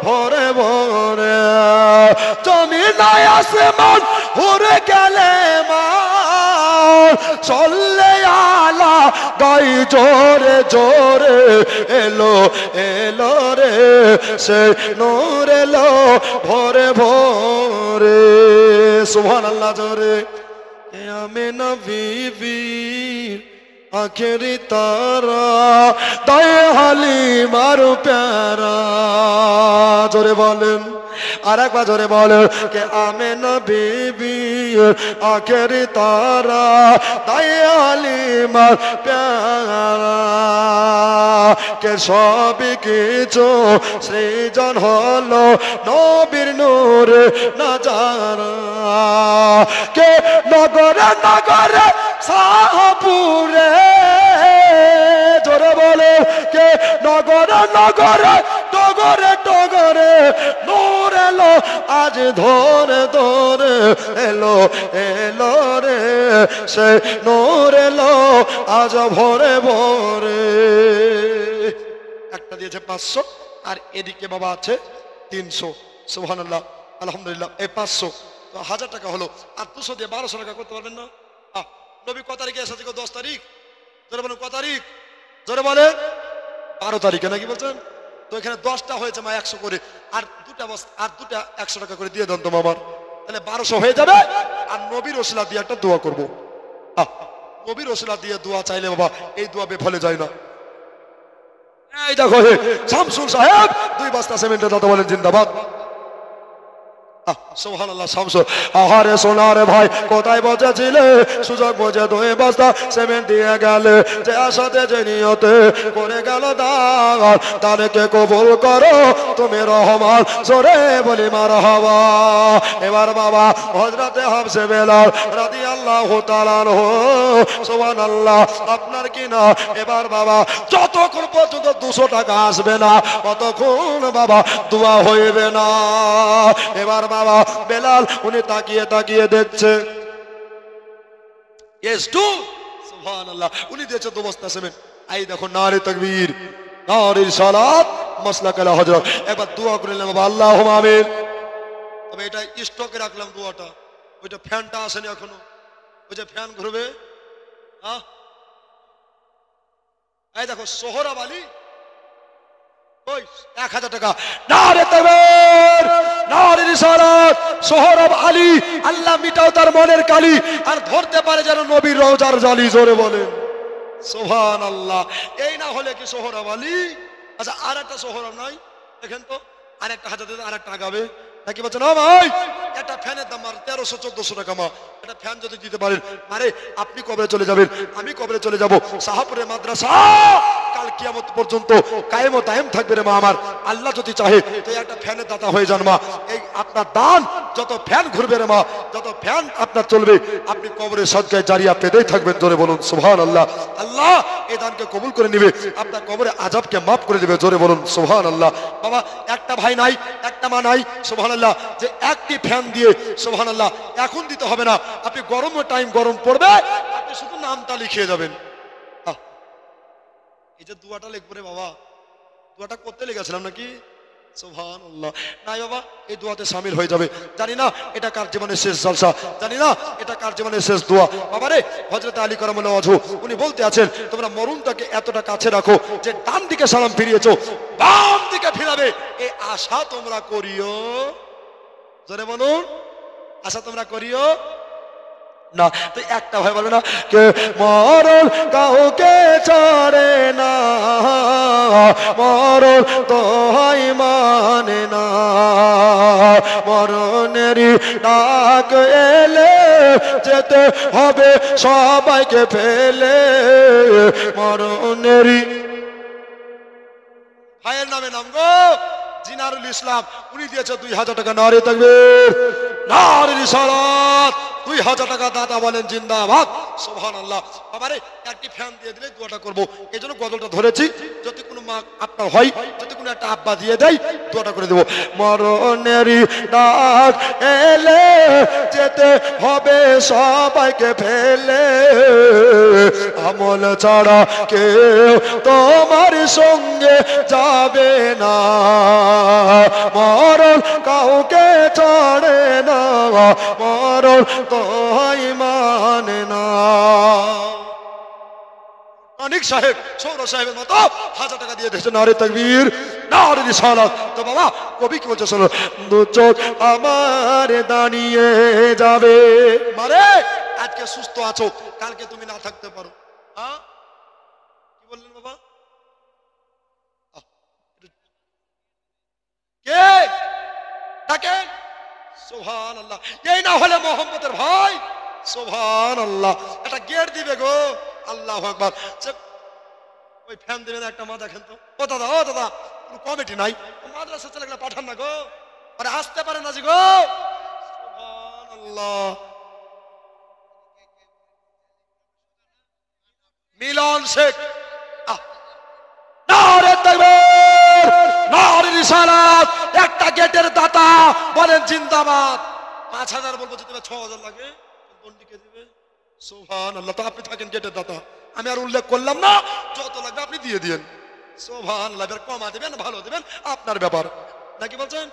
ভোরে ভোরে। জমিন আসমান উড়ে গেলে মা চললে আলা গাই জোরে জোরে, এলো এলো রে সে নূর এলো ভোরে ভোরে। সুবহানাল্লাহ জোরে। কে আমেনা বিবির আখেরি তারা দায়ে হালিমার প্যারা, জোরে বলেন আর একবার জোরে বলেন। কে আমেনা বিবি আখেরি তারা দায়ে হালিমার প্যারা, কে সব কিছু সৃজন হলো নবীর নূরে নজারা, কে নগরে নগরে শাহপুরে, জোরে বলে কে নগরে নগরে টগরে টগরে নূর এলো আজ ধরে ধরে, এলো এলো রে সে নূর এলো আজ ভোরে ভোরে। একটা দিয়েছে 500 আর এদিকে বাবা আছে 300। সুবহানাল্লাহ আলহামদুলিল্লাহ। এই 500 তো 1000 টাকা হলো, আর 200 দিয়ে 1200 টাকা করতে পারবেন না? নবী ক তারিখে এসেছে? 10 তারিখ। জোরে বলেন ক তারিখ? জোরে বলে 12 তারিখে নাকি বলছেন? তো এখানে 10টা হয়েছে মা 100 করে, আর 2টা 100 টাকা করে দিয়ে দেন তো মামার, তাহলে 1200 হয়ে যাবে। আর নবীর ওসিলা দিয়ে একটা দোয়া করবো। নবীর ওসিলা দিয়ে দোয়া চাইলে বাবা এই দোয়া বেফলে যায় না। এই দেখো শামসুল সাহেব 2 বস্তা সিমেন্টের দাদা বলেন জিন্দাবাদ। সুবহানাল্লাহ। শামসু আহারে সোনার ভাই কোথায় বসেছিলে, সুযোগ বুঝে 2 বস্তা সিমেন্ট দিয়ে গেলে, যে আশাতে যে নিয়তে করে গেল দান, তাদেরকে কবুল করো তুমি রহমান, জোরে বলি মারহাবা। এবার বাবা হযরতে হাফসে বেলাল রাদিয়াল্লাহু তাআলা আনহু, সুবহানাল্লাহ, আপনার কি না এবার বাবা যতক্ষণ পর্যন্ত 200 টাকা আসবে না ততক্ষণ বাবা দোয়া হইবে না। এবার বাবা বেলাল উনি তাকিয়ে তাকিয়ে দেখছে, সুবহানাল্লাহ, উনি দিয়েছে 2 বস্তা সিমেন্ট। এই দেখো নারে তাকবীর, নারে রিসালাত, মাসলাক আলা হযরত। একবার দোয়া করে নিলাম বাবা, আল্লাহুম্মা আমিন। তবে এটা স্টকে রাখলাম দোয়াটা, ওইটা ফ্যানটা আসেনি এখনো, ওই যে ফ্যান ঘুরবে। এই দেখো সোহরাব আলী, ওই 1000 টাকা। নারে তাকবীর, নারে সোহরব আলী, আল্লাহ মিটাও তার মনের কালি, আর ধরতে পারে যেন নবীর রওজার জালি। জোরে বলেন সুবহানাল্লাহ। এই না হলে কি সোহরব আলী? আচ্ছা আর একটা সোহরব নাই দেখেন তো, আর একটা হাজার আর একটা আগাবে নাকি বলছেন? ও ভাই, একটা ফ্যানের দাম আর 1300-1400 টাকা মা, একটা ফ্যান যদি দিতে পারেন, আরে আপনি কবরে চলে যাবেন, আমি কবরে চলে যাব, সাহাপুরের মাদ্রাসা কাল কিয়ামত পর্যন্ত কায়েম ও দায়েম থাকবে রে মা আমার। আল্লাহ যদি চাহে তো একটা ফ্যানের দাতা হয়ে যান মা। এই আপনার দান, যত ফ্যান ঘুরবে রে মা, যত ফ্যান আপনার চলবে, আপনি কবরে সদকায়ে জারিয়া পেতেই থাকবেন। জোরে বলুন সুবহানাল্লাহ। আল্লাহ এই দানকে কবুল করে নিবে, আপনার কবরে আযাবকে মাফ করে দিবে। জোরে বলুন সুবহানাল্লাহ। বাবা একটা ভাই নাই, একটা মা নাই, সুবহানাল্লাহ, যে একটি ফ্যান দিয়ে, সুবহানাল্লাহ, এখন দিতে হবে না, আপনি গরমের টাইম গরম পড়বে, আপনি শুধু নামটা লিখিয়ে যাবেন। এই যে দুয়াটা লিখবো রে বাবা, দুয়াটা করতে লেগেছিলাম নাকি? সুবহানাল্লাহ। নাই বাবা, এই দুয়াতে শামিল হয়ে যাবে। জানি না এটা কার জীবনের শেষ জলসা, জানি না এটা কার জীবনের শেষ দোয়া। বাবা রে, হযরত আলী কারামাল্লাহু ওয়াজহু উনি বলতে আছেন, তোমরা মরুনটাকে এতটা কাছে রাখো যে ডান দিকে সালাম ফিরিয়েছো, বাম দিকে ফিরাবে, এই আশা তোমরা করিও। জোরে বলুন, আশা তোমরা করিও না। তো একটা ভাই বলে না, কে মরণ কাউকে ছাড়ে না, মরণ তো হয় মানে না, মরণেরই ডাক এলে যেতে হবে সবাইকে ফেলে, মরণেরই। ভাইয়ের নামে নাম গো জিনারুল ইসলাম, উনি দিয়েছে 2000 টাকা। নারে তাকবীর, নারে রিসালাত। 2000 টাকা দাতা বলেন জিন্দাবাদ, সুবহানাল্লাহ। বাবারে একটি ফ্যান দিয়ে দিলে দোয়াটা করবো, এই জন্য গজলটা ধরেছি। যদি কোনো মা আপনার হয়, যদি কোনো একটা আব্বা দিয়ে দেয়, দোয়াটা করে দেবো। মরণেরই ডাক এলে যেতে হবে সবাইকে ফেলে, আমল ছাড়া কেউ তোমার সঙ্গে যাবে না, মরণ কাউকে ছাড়ে না, মরণ তো হয় মানে না। অনেক সাহেব, সৌর সাহেবের মতো 1000 টাকা দিয়ে দিয়েছে। নারে তাকবীর, নারে রিসালাত। তো বাবা কবি কি বলছে শোনো, দু চোখ আমার দাঁড়িয়ে যাবে। মারে আজকে সুস্থ আছো, কালকে তুমি না থাকতে পারো। হ্যাঁ কি বললেন বাবা? কে ডাকেন? সুবহানাল্লাহ। এই না হলে মোহাম্মদের ভাই, সুবহানাল্লাহ, একটা গেট দিবে গো। আল্লাহু আকবার। ওই ফ্যান দিবেন একটা মা, দেখেন তো। ও দাদা, ও দাদা, কোনো কমিটি নাই, মাদ্রাসা চলে গেলে পাঠান না গো, আরে আসতে পারে না জি গো। সুবহানাল্লাহ। মিলন শেখ, নারে তাকবীর, নারে রিসালাত। একটা গেটের দাতা বলেন জিন্দাবাদ। 5000 বলবো, যদি 6000 লাগে কোনটিকে দিবে? সুবহানাল্লাহ। তো আপনি থাকেন গেটের দাতা, আমি আর উল্লেখ করলাম না, যত লাগবে আপনি দিয়ে দিয়েন। সুবহানাল্লাহ। এবার কমা দিবেন, ভালো দিবেন, আপনার ব্যাপার, নাকি বলছেন?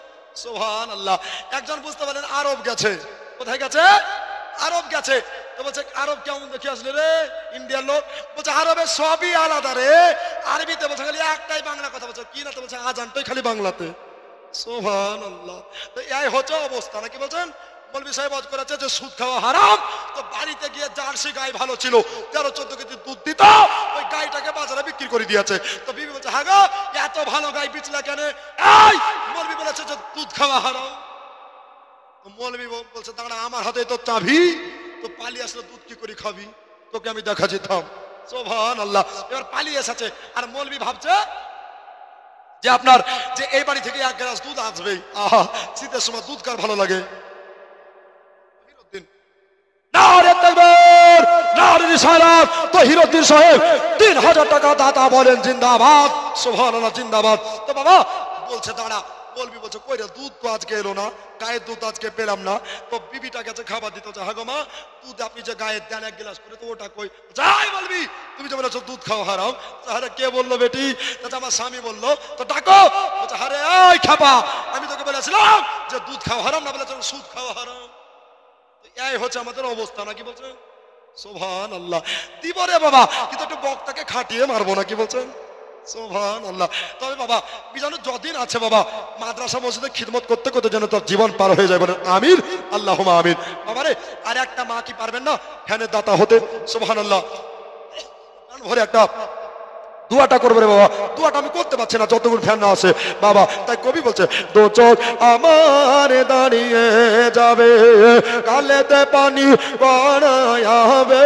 সুবহানাল্লাহ। একজন বুঝতে পারলেন আরব গেছে। কোথায় গেছে? আরব গেছে। তো বলছে আরব কেমন দেখে আসলে রে? ইন্ডিয়ার লোক। বলছে আরবের সবই আলাদা রে, আরবিতে বলছে খালি একটাই বাংলা কথা বলছে, কি না তো বলছে আজানটাই খালি বাংলাতে। সুবহানাল্লাহ। তো এই হচ্ছে অবস্থা, নাকি বলছেন? মৌলভী সাহেব আজ করেছে যে সুদ খাওয়া হারাম। তো বাড়িতে গিয়ে জার্সি গাই ভালো ছিল, 13-14 কেজি দুধ দিত, ওই গাইটাকে বাজারে বিক্রি করে দিয়েছে। তো বিবি বলছে হ্যাঁ গো, এত ভালো গাই বিচলা কেন? এই মৌলভী বলেছে যে দুধ খাওয়া হারাম। তো মৌলভী বলছে দাঁড়া, আমার হাতে তো চাবি, তো পালিয়ে আসলে দুধ কি করে খাবি, তোকে আমি দেখা যেতাম। সুবহানাল্লাহ। এবার পালিয়ে এসেছে, আর মৌলভী ভাবছে যে আপনার যে এই বাড়ি থেকে 1 গ্লাস দুধ আসবে। আহা, শীতের সময় দুধ কার ভালো লাগে? নারে তাকবীর, নারে রিসালাত। তো হিরুদ্দিন সাহেব 3000 টাকা দাতা বলেন জিন্দাবাদ, সুবহানাল্লাহ, জিন্দাবাদ। তো বাবা বলছে দাঁড়া, বলবি বলছে কই রে, দুধ তো আজকে এলো না, গায়ের দুধ আজকে পেলাম না। তো বিবিটা গেছে খাবার দিতে, হ্যাঁ গো মা, দুধ আপনি যে গায়ের দেন 1 গ্লাস করে, তো ওটা কই? যাই বলবি, তুমি যে বলেছো দুধ খাওয়া হারাম। তাহলে কে বললো বেটি? তাহলে আমার স্বামী বললো। তো ডাকো। বলছে আরে এই খাপা, আমি তোকে বলেছিলাম যে দুধ খাওয়া হারাম, না বলেছিলাম সুদ খাওয়া হারাম। এই হচ্ছে আমাদের অবস্থা, নাকি বলছেন? সুবহানাল্লাহ। দিব রে বাবা, কিন্তু একটু বক্তাকে খাটিয়ে মারবো, নাকি বলছেন? সুবহানাল্লাহ। তবে বাবা বিজানো যতদিন আছে বাবা মাদ্রাসা মসজিদে খিদমত করতে করতে যেন তার জীবন পার হয়ে যায়, বলেন আমিন আল্লাহুম্মা আমিন। বাবা রে আর একটা মা কি পারবেন না ফ্যানের দাতা হতে? সুবহানাল্লাহ। ভরে একটা দোয়াটা করবে রে বাবা, দোয়াটা আমি করতে পারছি না যতক্ষণ ফ্যান না আসে বাবা। তাই কবি বলছে দো চোখ আমার দাঁড়িয়ে যাবে, কালেতে পানি গড়ায়াবে,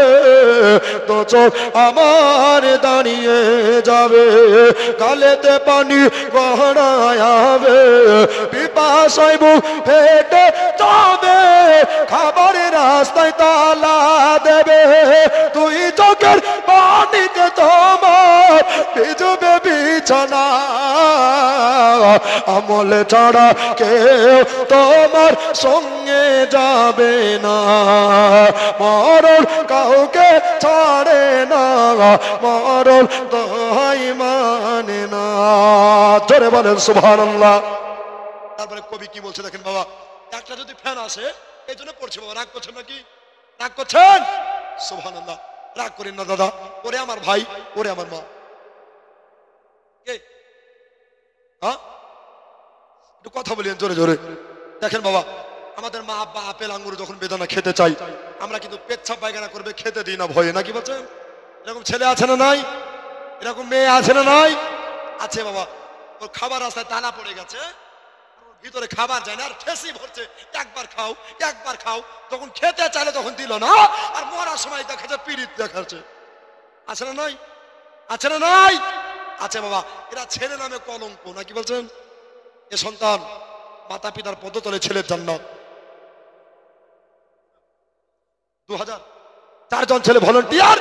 দো চোখ আমার দাঁড়িয়ে যাবে, কালেতে পানি গড়ায়াবে, পিপাসায় বুক ফেটে যাবে, খাবারের রাস্তায় তালা দেবে, তুই চোখের পানিতে তোমার ভিজবে বিছানা, আমল ছাড়া কেউ তোমার সঙ্গে যাবে না, মরণ কাউকে ছাড়ে না, মরণ দোহাই মানে না। জোরে বলেন সুবহানাল্লাহ। তারপরে কবি কি বলছে দেখেন বাবা, একটা যদি ফ্যান আসে এই জন্য পড়ছে বাবা, রাগ করছেন নাকি? রাগ করছেন? সুবহানাল্লাহ। রাগ করেন না দাদা, ওরে আমার ভাই, ওরে আমার মা, একটু কথা বলেন জোরে জোরে। দেখেন বাবা আমাদের মা আব্বা আপেল আঙ্গুর যখন বেদানা খেতে চাই আমরা কিন্তু পেচ্ছাপ পায়খানা করবে খেতে দিই না ভয়ে, নাকি বলছেন? এরকম ছেলে আছে না নাই? এরকম মেয়ে আছে না নাই? আছে বাবা। ওর খাবার রাস্তায় তালা পড়ে গেছে, ভিতরে খাবার যায় না, আর ঠেসি ভরছে একবার খাও একবার খাও, যখন খেতে চাইলে তখন দিল না, আর মরার সময় দেখাচ্ছে পিরিত দেখাচ্ছে। আছে না নাই? আছে না নাই? আছে বাবা। এরা ছেলে নামে কলঙ্ক, নাকি বলছেন? এ সন্তান মাতা পিতার পদতলে ছেলের জান্নাত। 2000 4জন ছেলে ভলান্টিয়ার,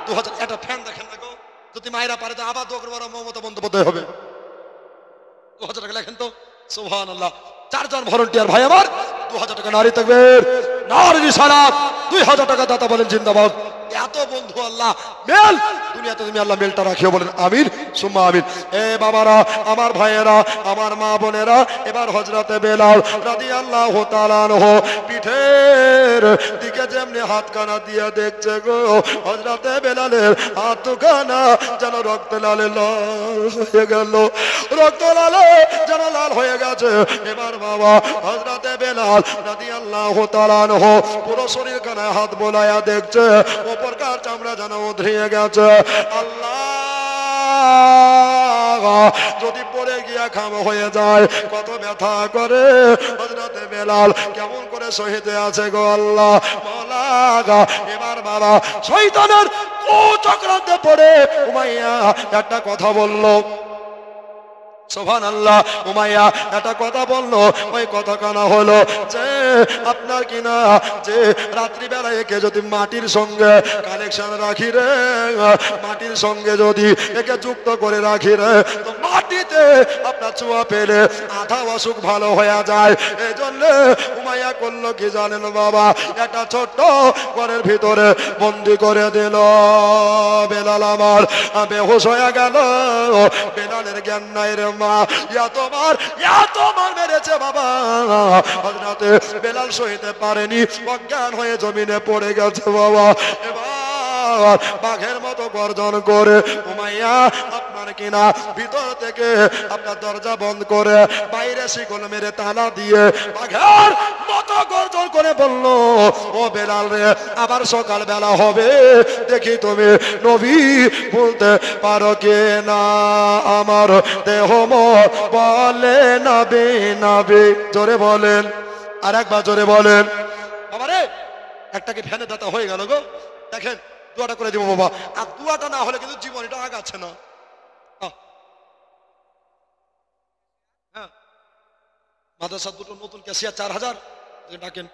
2000 একটা ফ্যান দেখেন না গো, যদি মায়েরা পারে তো আবার দোকান বড় মমতা বন্দ্যোপাধ্যায় হবে। 2000 টাকা লেখেন তো। সুবহানাল্লাহ। 4জন ভলান্টিয়ার ভাই আমার, 2000 টাকা। নারী তাকবীর, নারী রিসালাত, 2000 টাকা দাতা বলেন জিন্দাবাদ। এত বন্ধু আল্লাহ মেল দুনিয়াতে তুমি আল্লাহ মেলটা রাখিও, বলেন আমিন সুম্মা আমিন। এ বাবারা, আমার ভাইয়েরা, আমার মা বোনেরা, এবার হযরতে বেলাল রাদিয়াল্লাহু তাআলা আনহু পিঠের দিকে যেমনি হাতখানা দিয়ে দেখছে গো, হযরতে বেলালের হাতখানা যেন রক্ত লালে লাল হয়ে গেল, রক্ত লালে যেন লাল হয়ে গেছে। এবার বাবা হযরতে বেলাল রাদিয়াল্লাহু তাআলা আনহু পুরো শরীর কানে হাত বোলায়া দেখছে, ওপরকার চামড়া যেন উধরিয়ে গেছে। আল্লাহ, যদি পড়ে গিয়া খাম হয়ে যায় কত ব্যথা করে। হযরতে বেলাল কেমন করে শহীদ আছে গো আল্লাহ মাওলা। এবার বাবা শয়তানের কুচক্রান্তে পড়ে উমাইয়া একটা কথা বলল। সুবহানাল্লাহ। উমাইয়া একটা কথা বললো, ওই কথা কানা হলো যে আপনার কিনা যে রাত্রি বেলায় একে যদি মাটির সঙ্গে কানেকশন রাখি রে, মাটির সঙ্গে যদি একে যুক্ত করে রাখি রে, তো মাটিতে আপনার ছোঁয়া পেলে আধা অসুখ ভালো হয়ে যায়। এই জন্য উমাইয়া করলো কি জানেন বাবা, একটা ছোট্ট ঘরের ভিতরে বন্দি করে দিল। বেলাল আমার বেহুশ হয়ে গেল, বেলালের জ্ঞান নাই রে মা, তোমার মেরেছে বাবা। হযরতে বেলাল সইতে পারেনি, অজ্ঞান হয়ে জমিনে পড়ে গেছে বাবা। এবার বাঘের মতো গর্জন করে উমাইয়া আপনার কিনা ভিতর থেকে আপনার দরজা বন্ধ করে বাইরে শিকল মেরে তালা দিয়ে বাঘের মতো গর্জন করে বলল, ও বেলাল রে, আবার সকাল বেলা হবে, দেখি তুমি নবী বলতে পারো কে না, আমার দেহ বলে নাবে নাবে। জোরে বলেন, আর একবার জোরে বলেন। বাবা রে একটা কি ফ্যানের দাতা হয়ে গেল গো। দেখেন দোয়াটা করে দিব বাবা, আর দোয়াটা না হলে কিন্তু জীবন এটা আগাচ্ছে না। হ্যাঁ, মাদ্রাসা দুটো নতুন ক্যাশিয়ার 4000 ডাকেন,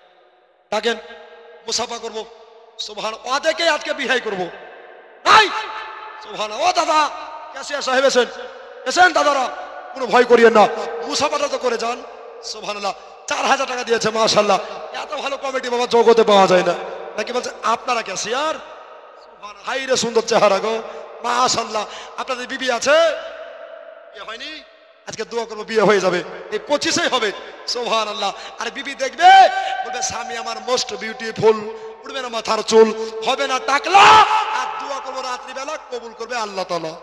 ডাকেন মুসাফা করবো। সুবহান, ওদেরকে আজকে বিহাই করবো। নাই সুবহান। ও দাদা ক্যাশিয়ার সাহেব এসেন, এসেন দাদারা, কোনো ভয় করিয়েন না, মুসাফাটা তো করে যান। সুবহানাল্লাহ। 4000 টাকা দিয়েছে, মাশাআল্লাহ। এত ভালো কমিটি বাবা জগতে পাওয়া যায় না। নাকি বলছে আপনারা ক্যাশিয়ার? সুবহানাল্লাহ, হাই রে সুন্দর চেহারা গো, মাশাআল্লাহ। আপনাদের বিবি আছে? বিয়ে হয়নি? আজকে দোয়া করবো বিয়ে হয়ে যাবে, এই 25-এ হবে। সুবহানাল্লাহ। আর বিবি দেখবে বলবে স্বামী আমার মোস্ট বিউটিফুল, উঠবে না মাথার চুল, হবে না টাকলা, আর দোয়া করবো রাত্রিবেলা কবুল করবে আল্লাহ তাআলা।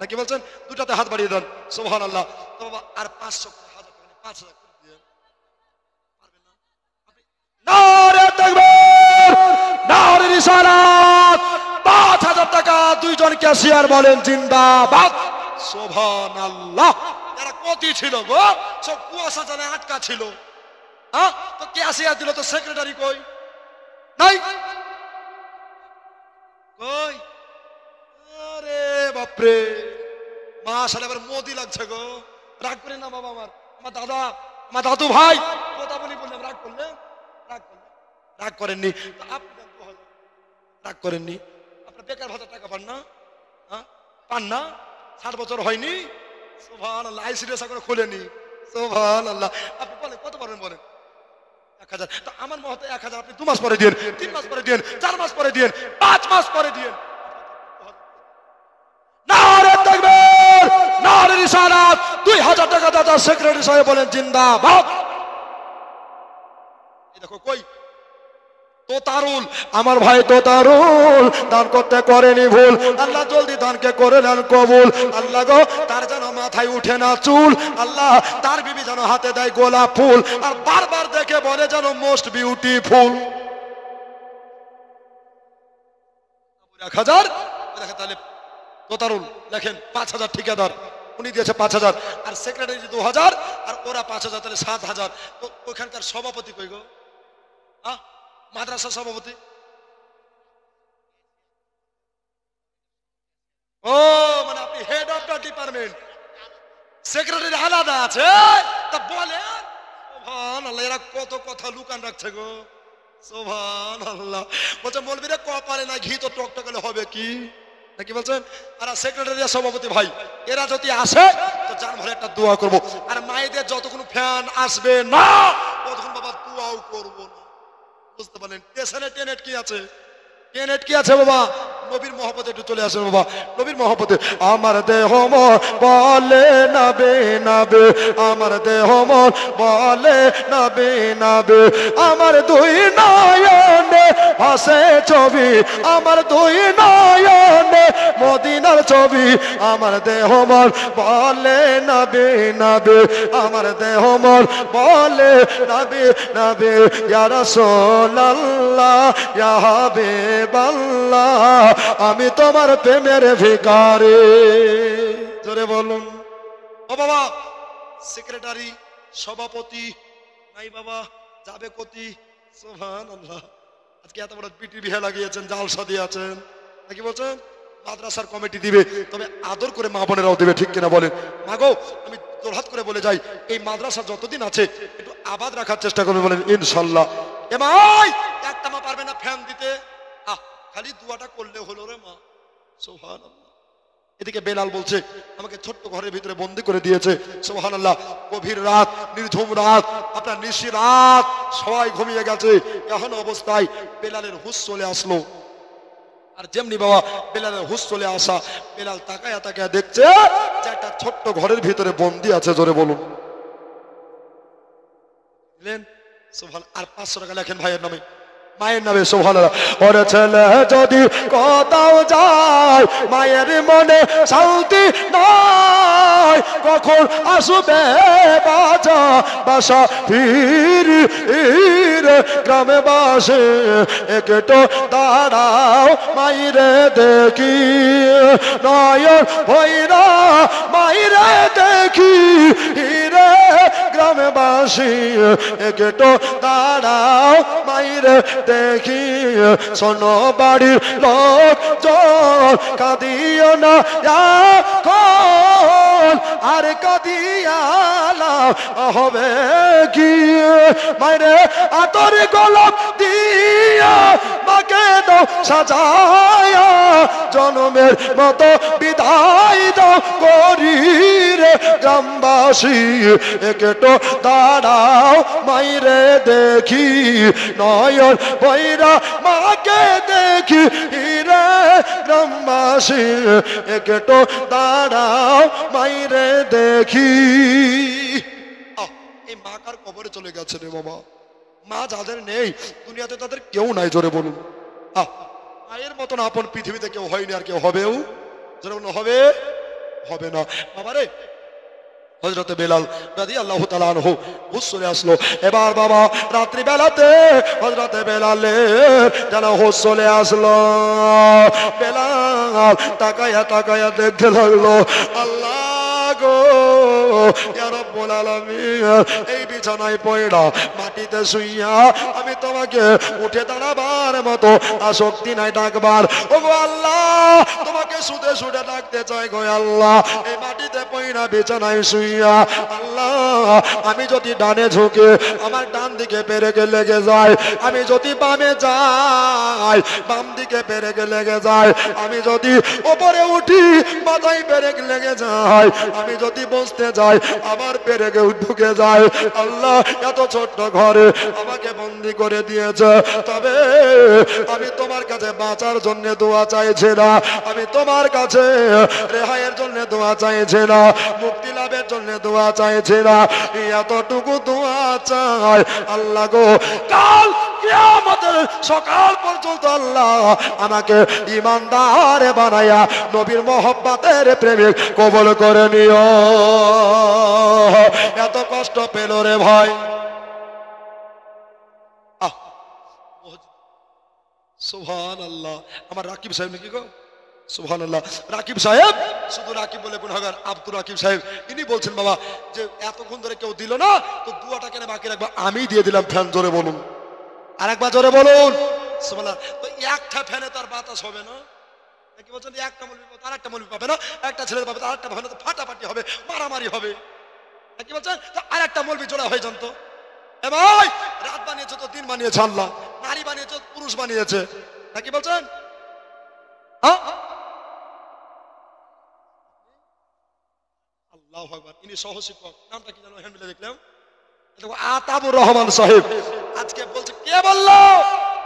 নাকি বলছেন? দুটাতে হাত বাড়িয়ে দেন, সুবহানাল্লাহ। তো বাবা আর 500 করে 1000 টাকা 5000 করে দিয়ে পারবেন না আপনি? নারে তাকবীর, নারে রিসালাত। 5000 টাকা দুইজন ক্যাশিয়ার বলেন জিন্দাবাদ, সুবহানাল্লাহ। এরা কতি ছিল গো? সব কুয়াশা জানে আটকা ছিল। হ্যাঁ, তো ক্যাশিয়ার দিল, তো সেক্রেটারি কই? নাই কই? আরে বাপরে, মাশাআল্লাহ, এবার মোদি লাগছে গো। রাগ করেন না বাবা, আমার দাদা, আমার দাদু ভাই কথা বলি বললাম, রাগ করলেন? রাগ করেননি তো আপনি দেন 2000। রাগ করেননি? আপনার বেকার ভাতা টাকা পান না? হ্যাঁ, পান না? 60 বছর হয়নি? সুবহানাল্লাহ, আইসিডিএস করে খুলেনি। সুবহানাল্লাহ। আপনি বলেন কত পারবেন বলেন? 1000। তো আমার মহতে 1000 আপনি 2 মাস পরে দিন, 3 মাস পরে দিন, 4 মাস পরে দিন, 5 মাস পরে দিন। নারে তাকবীর, নারে রিসালাত। 2000 টাকা দাদা সেক্রেটারি সাহেব বলেন জিন্দাবাদ। এই দেখো কই তোতারুল, আমার ভাই তোতারুল দান করতে করেনি ভুল। আল্লাহ জলদি দানকে করে নেন কবুল। আল্লাহ গো, তার যেন মাথায় উঠে না চুল। আল্লাহ তার বিবি যেন হাতে দেয় গোলাপ ফুল, আর বারবার দেখে বলে যেন মোস্ট বিউটিফুল। 1000 দেখেন, তাহলে তোতারুল লেখেন 5000 ঠিকাদার, উনি দিয়েছে 5000, আর সেক্রেটারি 2000, আর ওরা 5000, তাহলে 7000। তো ওখানকার সভাপতি কই গো? মাদ্রাসা সভাপতি? ও মানে আপনি head of the department, secretary আলাদা আছে। তা বলেন সুবহানাল্লাহ, এরা কত কথা লুকান রাখছে গো। সুবহানাল্লাহ। বলছে মৌলবীরা কপালে না ঘি তো টকটকালে হবে কি, নাকি বলছেন? আর সেক্রেটারি সভাপতি ভাই, এরা যদি আসে তো জান ভরে একটা দোয়া করব, আর মায়েদের যতক্ষণ ফ্যান আসবে না ততক্ষণ বাবা দোয়াও করব না। বুঝতে পারলেন? টেশনে টেনেট কি আছে? টেনেট কি আছে বাবা? নবীর মহব্বতে একটু চলে আসেন বাবা, নবীর মহব্বতে। আমার দেহ মন বলে নাবে নাবে, আমার দেহ মন বলে নাবে নাবে, আমার দুই নয়নে ভাসে ছবি, আমার দুই নয়নে মদিনার ছবি, আমার দেহ মন বলে নাবে নাবে, আমার দেহ মন বলে নাবে নাবে। ইয়া রাসূলুল্লাহ, ইয়া হাবিবাল্লাহ, আমি তোমার প্রেমের ভিখারি। জোরে বলুন। ও বাবা, সেক্রেটারি সভাপতি নাই বাবা, যাবে কতি? সুবহানাল্লাহ। আজকে এত বড় পিটিভি লাগিয়েছেন, জালসা দিয়েছেন, নাকি বলছেন? মাদ্রাসার কমিটি দিবে, তবে আদর করে মা বোনেরাও দিবে, ঠিক কিনা বলেন? মাগো, আমি জোরহাত করে বলে যাই, এই মাদ্রাসা যতদিন আছে একটু আবাদ রাখার চেষ্টা করবে, বলেন ইনশাল্লাহ। এ মাই একটা মা পারবে না ফ্যান দিতে? খালি দুয়াটা করলে হলো রে মা। সুবহানাল্লাহ। এদিকে বেলাল বলছে আমাকে ছোট্ট ঘরের ভিতরে বন্দি করে দিয়েছে। সুবহানাল্লাহ। গভীর রাত, নির্ঝুম রাত, আপনার নিশি রাত, সবাই ঘুমিয়ে গেছে। এখন অবস্থায় বেলালের হুঁশ চলে আসলো। আর যেমনি বাবা বেলালের হুঁশ চলে আসা, বেলাল তাকায়া তাকায়া দেখছে যে একটা ছোট্ট ঘরের ভিতরে বন্দি আছে। জোরে বলুন। আর 500 টাকা লেখেন ভাইয়ের নামে, মায়ের নামে। সুবহানাল্লাহ। ওরে ছেলে যদি কোথাও যায়, মায়ের মনে শান্তি নাই, কখন আসবে বাজা বাসা ফিরে গ্রামে বাসে, একটু দাঁড়াও মাইরে দেখি, নয়ন ভৈরা মাইরে দেখি রে গ্রামে বাসি, একটু দাঁড়াও মাইরে দেখি, শোনো বাড়ির লোক জন কাঁদিও না এখন, আর কাঁদিয়ালা হবে কি, মাইরে আতর গোলাপ দিয়া মাকে দাও সাজায়া, জনমের মতো বিদায় দাও করি রে গ্রামবাসী, একটু দাঁড়াও মাইরে দেখি, নয়ন বৈরা মাকে দেখি রে গ্রামবাসী, একটু দাঁড়াও মাইরে দেখি। এই মা কার কবরে চলে গেছে রে বাবা। মা যাদের নেই দুনিয়াতে তাদের কেউ নাই। জোরে বলুন। মায়ের মতন আপন পৃথিবীতে কেউ হয়নি, আর কেউ হবেও। জোরে বলুন হবে। হবে না। বাবারে হযরত বেলাল রাদিয়াল্লাহু তাআলা আনহু হুশ চলে আসলো। এবার বাবা রাত্রি বেলাতে হযরত বেলালের যেন হুশ চলে আসলো। বেলাল তাকায়া তাকায়া দেখতে লাগলো, আল্লাহ গো ইয়া রব্বুল আলামিন, এই বিছানায় পয়ড়া মাটিতে শুইয়া আমি তোমাকে উঠে দাঁড়াবার মতো শক্তি নাই ডাকবার। ওগো আল্লাহ, তোমাকে শুতে শুতে ডাকতে চাই গো আল্লাহ। এই মাটিতে পয়ড়া বিছানায় শুইয়া আল্লাহ, আমি যদি ডানে ঝুঁকে আমার ডান দিকে পেরেকে লেগে যায়, আমি যদি বামে যাই বাম দিকে পেরেকে লেগে যায়, আমি যদি ওপরে উঠি মাথায় পেরেক লেগে যায়, আমি যদি বসতে যাই আবার পেরেকে ঢুকে যায়। আল্লাহ, এত ছোট্ট ঘরে আমাকে বন্দি করে দিয়েছে, তবে আমি তোমার কাছে বাঁচার জন্য দোয়া চাইছি না, আমি তোমার কাছে রেহাইয়ের জন্য দোয়া চাইছি না, মুক্তি লাভের জন্য দোয়া চাইছি না, এতটুকু দোয়া চাই আল্লাহ গো, কাল কিয়ামতের সকাল পর্যন্ত আল্লাহ আমাকে ঈমানদার বানায়া নবীর মহব্বতের প্রেমিক কবুল করে নিও। এত কষ্ট পেল রে ভাই। সুবহানাল্লাহ। আমার রাকিব সাহেব নাকি গো? সুবহানাল্লাহ। রাকিব সাহেব, শুধু রাকিব বলে গুনাহগার আব্দুর রাকিব সাহেব, ইনি বলছেন বাবা যে এতক্ষণ ধরে কেউ দিল না তো দুয়াটা কেন বাকি রাখবা, আমি দিয়ে দিলাম ফ্যান। জোরে বলুন, আরেকবার জোরে বলুন সুবহানাল্লাহ। তো একটা ফ্যানে তার বাতাস হবে না, কি বলছেন? একটা মৌলবি পাবে আর একটা মৌলবি পাবে না, একটা ছেলে পাবে আর একটা পাবে না, তো ফাটাফাটি হবে, মারামারি হবে। কি বলছেন? তো আর একটা মৌলবি জোড়া হয়ে যান তো। এ ভাই, রাত বানিয়েছে তো দিন বানিয়েছে আল্লাহ, নারী বানিয়েছে পুরুষ বানিয়েছে, কি বলছেন? আল্লাহু আকবার। ইনি সহ শিক্ষক, নামটা কি জানো? হ্যান্ডবিলে দেখলাম আতাবুর রহমান সাহেব। আজকে বলছে, কে বললো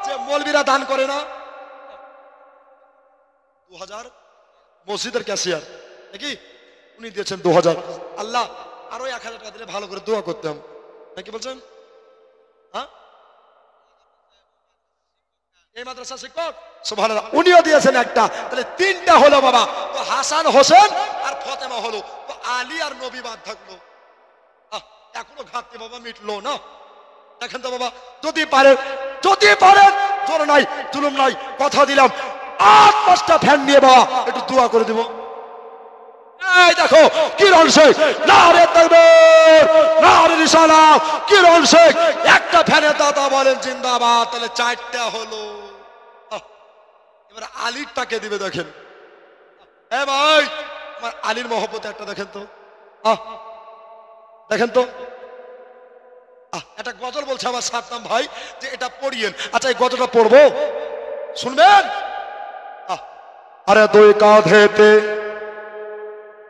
যে মৌলবীরা দান করে না? 2000 মসজিদের ক্যাশিয়ার নাকি, উনি দিয়েছেন 2000। আল্লাহ আরো 1000 টাকা দিলে ভালো করে দোয়া করতাম, নাকি বলছেন? হ্যাঁ, এই মাদ্রাসা শিক্ষক সুবহানাল্লাহ, উনিও দিয়েছেন একটা, তাহলে 3টা হলো বাবা। তো হাসান হোসেন আর ফাতেমা হলো, তো আলী আর নবী বাদ থাকলো। এখনো ঘাটতি বাবা মিটলো না। দেখেন তো বাবা, যদি পারেন জোর নাই জুলুম নাই, কথা দিলাম 8-5টা ফ্যান নিয়ে বাবা একটু দোয়া করে দিব। এই দেখো কিরণ শেখ, নারে তাকবীর, নারে রিসালাত, কিরণ শেখ একটা ফ্যানে দাদা বলেন জিন্দাবাদ, তাহলে 4টা হলো। এবার আলীরটাকে দিবে দেখেন। এ ভাই, আমার আলীর মহব্বত একটা দেখেন তো, দেখেন তো। একটা গজল বলছে আমার সাদ্দাম ভাই যে এটা পড়িয়েন। আচ্ছা, এই গজলটা পড়বো, শুনবেন? আরে দুই কাঁধেতে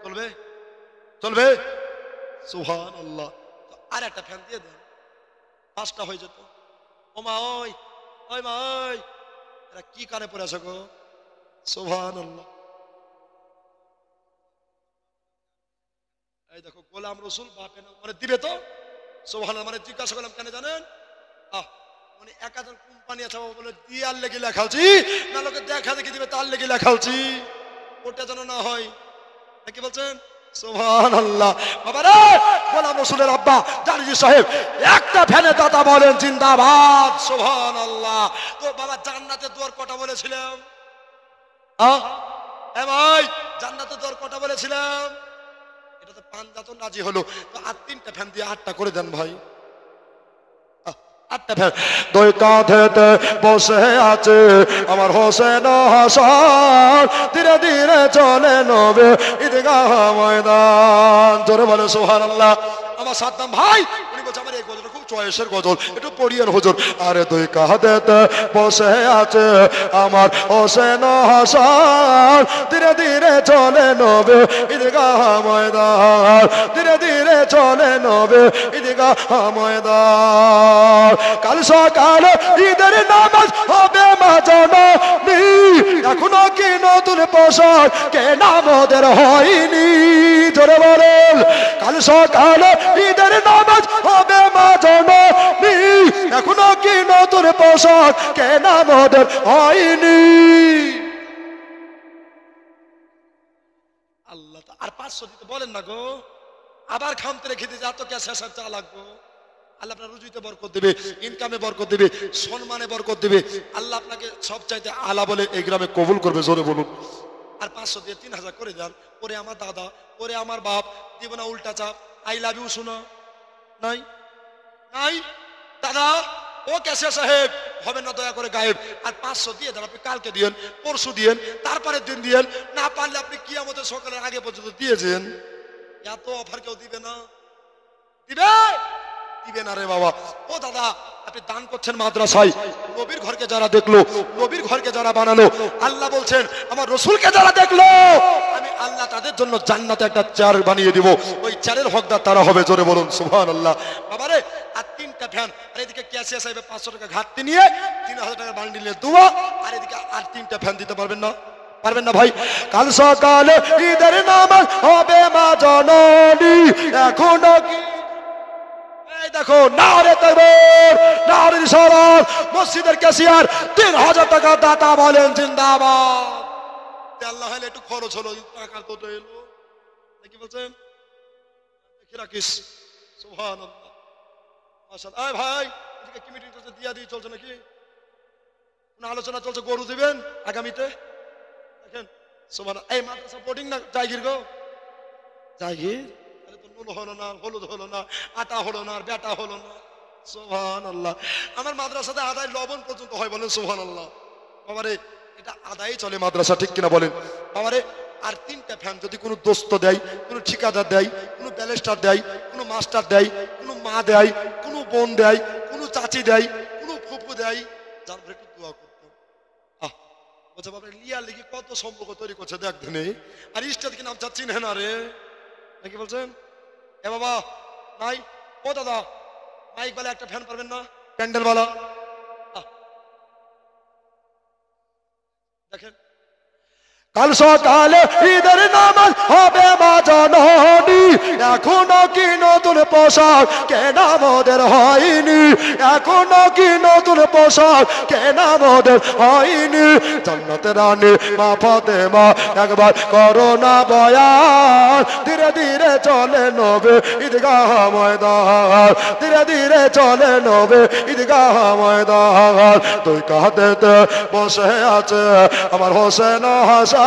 চলবে, চলবে সুবহানাল্লাহ। আর একটা ফ্যান দিয়ে দেন, 5টা হয়ে যেত। ও মা, ওই ওই মা, ওই এরা কি কানে পড়ে আছে গো? সুবহানাল্লাহ। এই দেখো গোলাম রসুল বাপে না মানে দিবে তো সুবহানাল্লাহ। মানে জিজ্ঞাসা করলাম কেন জানেন? মানে 1000 কোম্পানি আছে বলে দিয়ার লেগে লেখালছি না, লোকে দেখা দেখি দিবে তার লেগে লেখালছি, ওটা যেন না হয়, নাকি বলছেন? সুবহানাল্লাহ। বাবা রে, গোলাম রসুলের আব্বা জালিজি সাহেব একটা ফ্যানে দাদা বলেন জিন্দাবাদ। সুবহানাল্লাহ। তো বাবা জান্নাতের দুয়ার কটা বলেছিলাম? ভাই জান্নাতের দুয়ার কটা বলেছিলাম? এটা তো 5টা তো রাজি হলো, তো আর 3টা ফ্যান দিয়ে 8টা করে দেন ভাই। 8টা ফ্যান। দুই কাঁধেতে বসে আছে আমার হোসেন হাসান, ধীরে ধীরে চলে নবে ঈদগাহ ময়দান। জোরে বলে সুবহানাল্লাহ। আমার সাদ্দাম ভাই উনি বলছে আমার এই গজলটা খুব চয়েসের গজল, একটু পড়িয়েন হুজুর। আরে দুই কাঁধেতে বসে আছে আমার হোসেন হাসান, ধীরে ধীরে চলে নবে ঈদগাহ ময়দান, ধীরে ধীরে চলে নবে ঈদগাহ ময়দান। কাল সকালে ঈদের নামাজ হবে মা জননী, এখনো কি নতুন পোশাক কেনা মোদের হয়নি? জোরে বলেন। কাল সকালে ঈদের নামাজ হবে মা জননী, এখনো কি নতুন পোশাক কেনা মোদের হয়নি? আল্লাহ আর 500 দিতে বলেন না গো, আবার খামতে রেখে দিয়ে যা তো ক্যাশ হিসাব চা লাগবো। আল্লাহ আপনার রুজিতে বরকত দিবে, ইনকামে বরকত দিবে, সম্মানে বরকত দিবে। আল্লাহ আপনাকে সব চাইতে আলা বলে এই গ্রামে কবুল করবে, জোরে বলুন। আর 500 দিয়ে 3000 করে দেন। ওরে আমার দাদা, ওরে আমার বাপ, দিব না উল্টা চাপ, আই লাভ ইউ শোনা নাই নাই দাদা, ও ক্যাশিয়ার সাহেব হবে না দয়া করে গায়েব। আর 500 দিয়ে দেন, আপনি কালকে দিয়েন, পরশু দিয়েন, তারপরের দিন দিয়েন, না পারলে আপনি কিয়ামতের সকালের আগে পর্যন্ত দিয়েছেন। এত অফার কেউ দিবে না? দিবে দিবে না রে বাবা। ও দাদা, আপনি দান করছেন মাদ্রাসায়, নবীর ঘরকে যারা দেখলো, নবীর ঘরকে যারা বানালো, আল্লাহ বলছেন আমার রসুলকে যারা দেখলো, আমি আল্লাহ তাদের জন্য জান্নাতে একটা চেয়ার বানিয়ে দিব, ওই চেয়ারের হকদার তারা হবে, জোরে বলুন সুবহানাল্লাহ। বাবারে, আর 3টা ফ্যান, আর এদিকে ক্যাশিয়ার সাহেব 500 টাকা ঘাটতি নিয়ে 3000 টাকা বান্ডিল নিয়ে দুয়া, আর এদিকে আর 3টা ফ্যান দিতে পারবেন না? পারবেন না ভাই? কাল সকালে ঈদের নামাজ হবে মা জননী, এখনো কি দেখো নারে তাকবীর, নারে রিসালাত। মসজিদের ক্যাশিয়ার 3000 টাকা দাতা বলেন জিন্দাবাদ। আল্লাহ হলে একটু খরচ হলো, টাকা তো এলো, কি বলছেন? দেখি রাখিস, সুবহানাল্লাহ, মাশাআল্লাহ। এই ভাই, এদিকে কি মিটিং চলছে, দিয়া দিয়ে চলছে নাকি? কোন আলোচনা চলছে গরু দিবেন আগামীতে? দেখেন সুবহানাল্লাহ। এই মাদ্রাসা বোর্ডিং না জায়গির গো, জায়গির হলো না, হলুদ হলো না, আটা হলো না, আর বেটা হলো না, সুবহানাল্লাহ। আমার মাদ্রাসাতে আদায় লবণ পর্যন্ত হয়, বলেন সুবহানাল্লাহ। বাবারে, এটা আদায় চলে মাদ্রাসা, ঠিক কিনা বলেন? বাবারে, আর 3টা ফ্যান যদি কোনো দোস্ত দেয়, কোনো ঠিকাদার দেয়, কোনো ব্যালেস্টার দেয়, কোনো মাস্টার দেয়, কোনো মা দেয়, কোনো বোন দেয়, কোনো চাচি দেয়, কোনো ফুপু দেয়, যার উপরে একটু দোয়া করতাম। বলছে বাবা, লিয়ার লিখি কত সম্পর্ক তৈরি করছে দেখ দিনে, আর ইস্টার কি নাম চাচ্ছি না রে, নাকি বলছেন? এ বাবা নাই, ও দাদা, মাইক বালা একটা ফ্যান পারবেন না, প্যান্ডেল বালা? দেখেন, কাল সকালে ঈদের নামাজ হবে মা জননী, এখনো কি নতুন পোশাক কেনা মোদের হয়নি, এখনো কি নতুন পোশাক কেনা মোদের হয়নি। জান্নাতের রানী মা ফাতেমা একবার করো না বয়ান, ধীরে ধীরে চলে নবে ঈদগাহ ময়দান, ধীরে ধীরে চলে নবে ঈদগাহ ময়দান। তুই কাঁদেতে বসে আছে আমার হোসেন হাসান,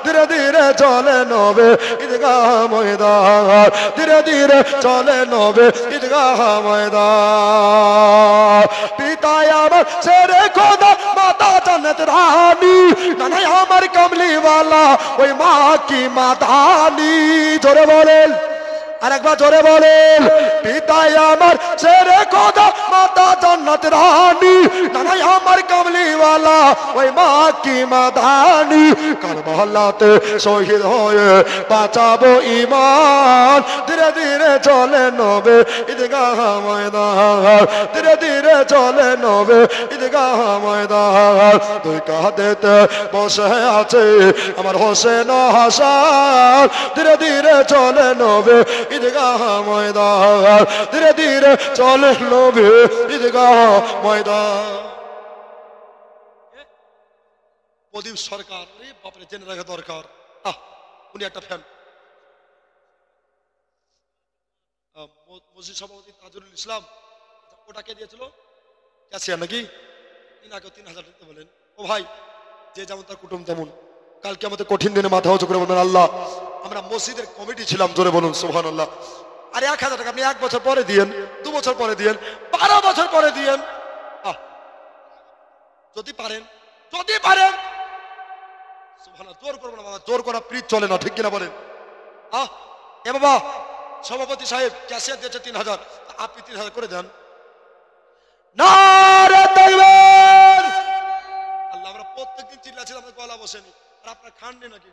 ধীরে ধীরে চলে নবে ঈদগাহ ময়দান, ধীরে ধীরে চলে নবে ঈদগাহ ময়দান। পিতায় আমার শেরে খোদা মাতা জান্নাত রানী, নানা আমার কামলিওয়ালা ওই মা কি মাদানি, জোরে বলেন, আরেকবার জোরে বলেন। পিতায় আমার শেরে খোদা মাতা জান্নাত রানী, নানাই আমার কামলিওয়ালা ওই মা কি মাদানি। কারবালাতে শহীদ হয়ে বাঁচাবো ঈমান, ধীরে ধীরে চলে নবে ঈদগাহ ময়দান, ধীরে ধীরে চলে নবে ঈদগাহ ময়দান। তুই কাঁদেতে বসে আছে আমার হোসেন হাসান, ধীরে ধীরে চলে নবে ঈদগাহ ময়দান, ধীরে ধীরে চলে নবে ঈদগাহ ময়দান। প্রদীপ সরকার, বাপরে জেনে রাখা দরকার, উনি একটা ফ্যান। মসজিদ সভাপতি তাজুল ইসলাম, ওটাকে দিয়েছিল ক্যাশিয়ার নাকি, 3000 দিতে বলেন। ও ভাই, যে যেমন তার কুটুম তেমন। কালকে আমাদের কঠিন দিনে মাথা উঁচু করে বলবেন আল্লাহ, আমরা মসজিদের কমিটি ছিলাম, জোরে বলুন সুবহানাল্লাহ। আর 1000 টাকা আপনি 1 বছর পরে দিয়েন, 2 বছর পরে দিয়েন, 12 বছর পরে দিয়েন, যদি পারেন, যদি পারেন সুবহানাল্লাহ। জোর করবো না বাবা, জোর করা প্রীত চলে না, ঠিক কিনা বলেন? এ বাবা, সভাপতি সাহেব ক্যাশিয়ার দিয়েছে 3000, আপনি 3000 করে দেন। নারে তাকবীর! আল্লাহ, আমরা প্রত্যেকদিন চিল্লাছিলাম, আমাদের গলা বসেনি, আর আপনার খাননি নাকি?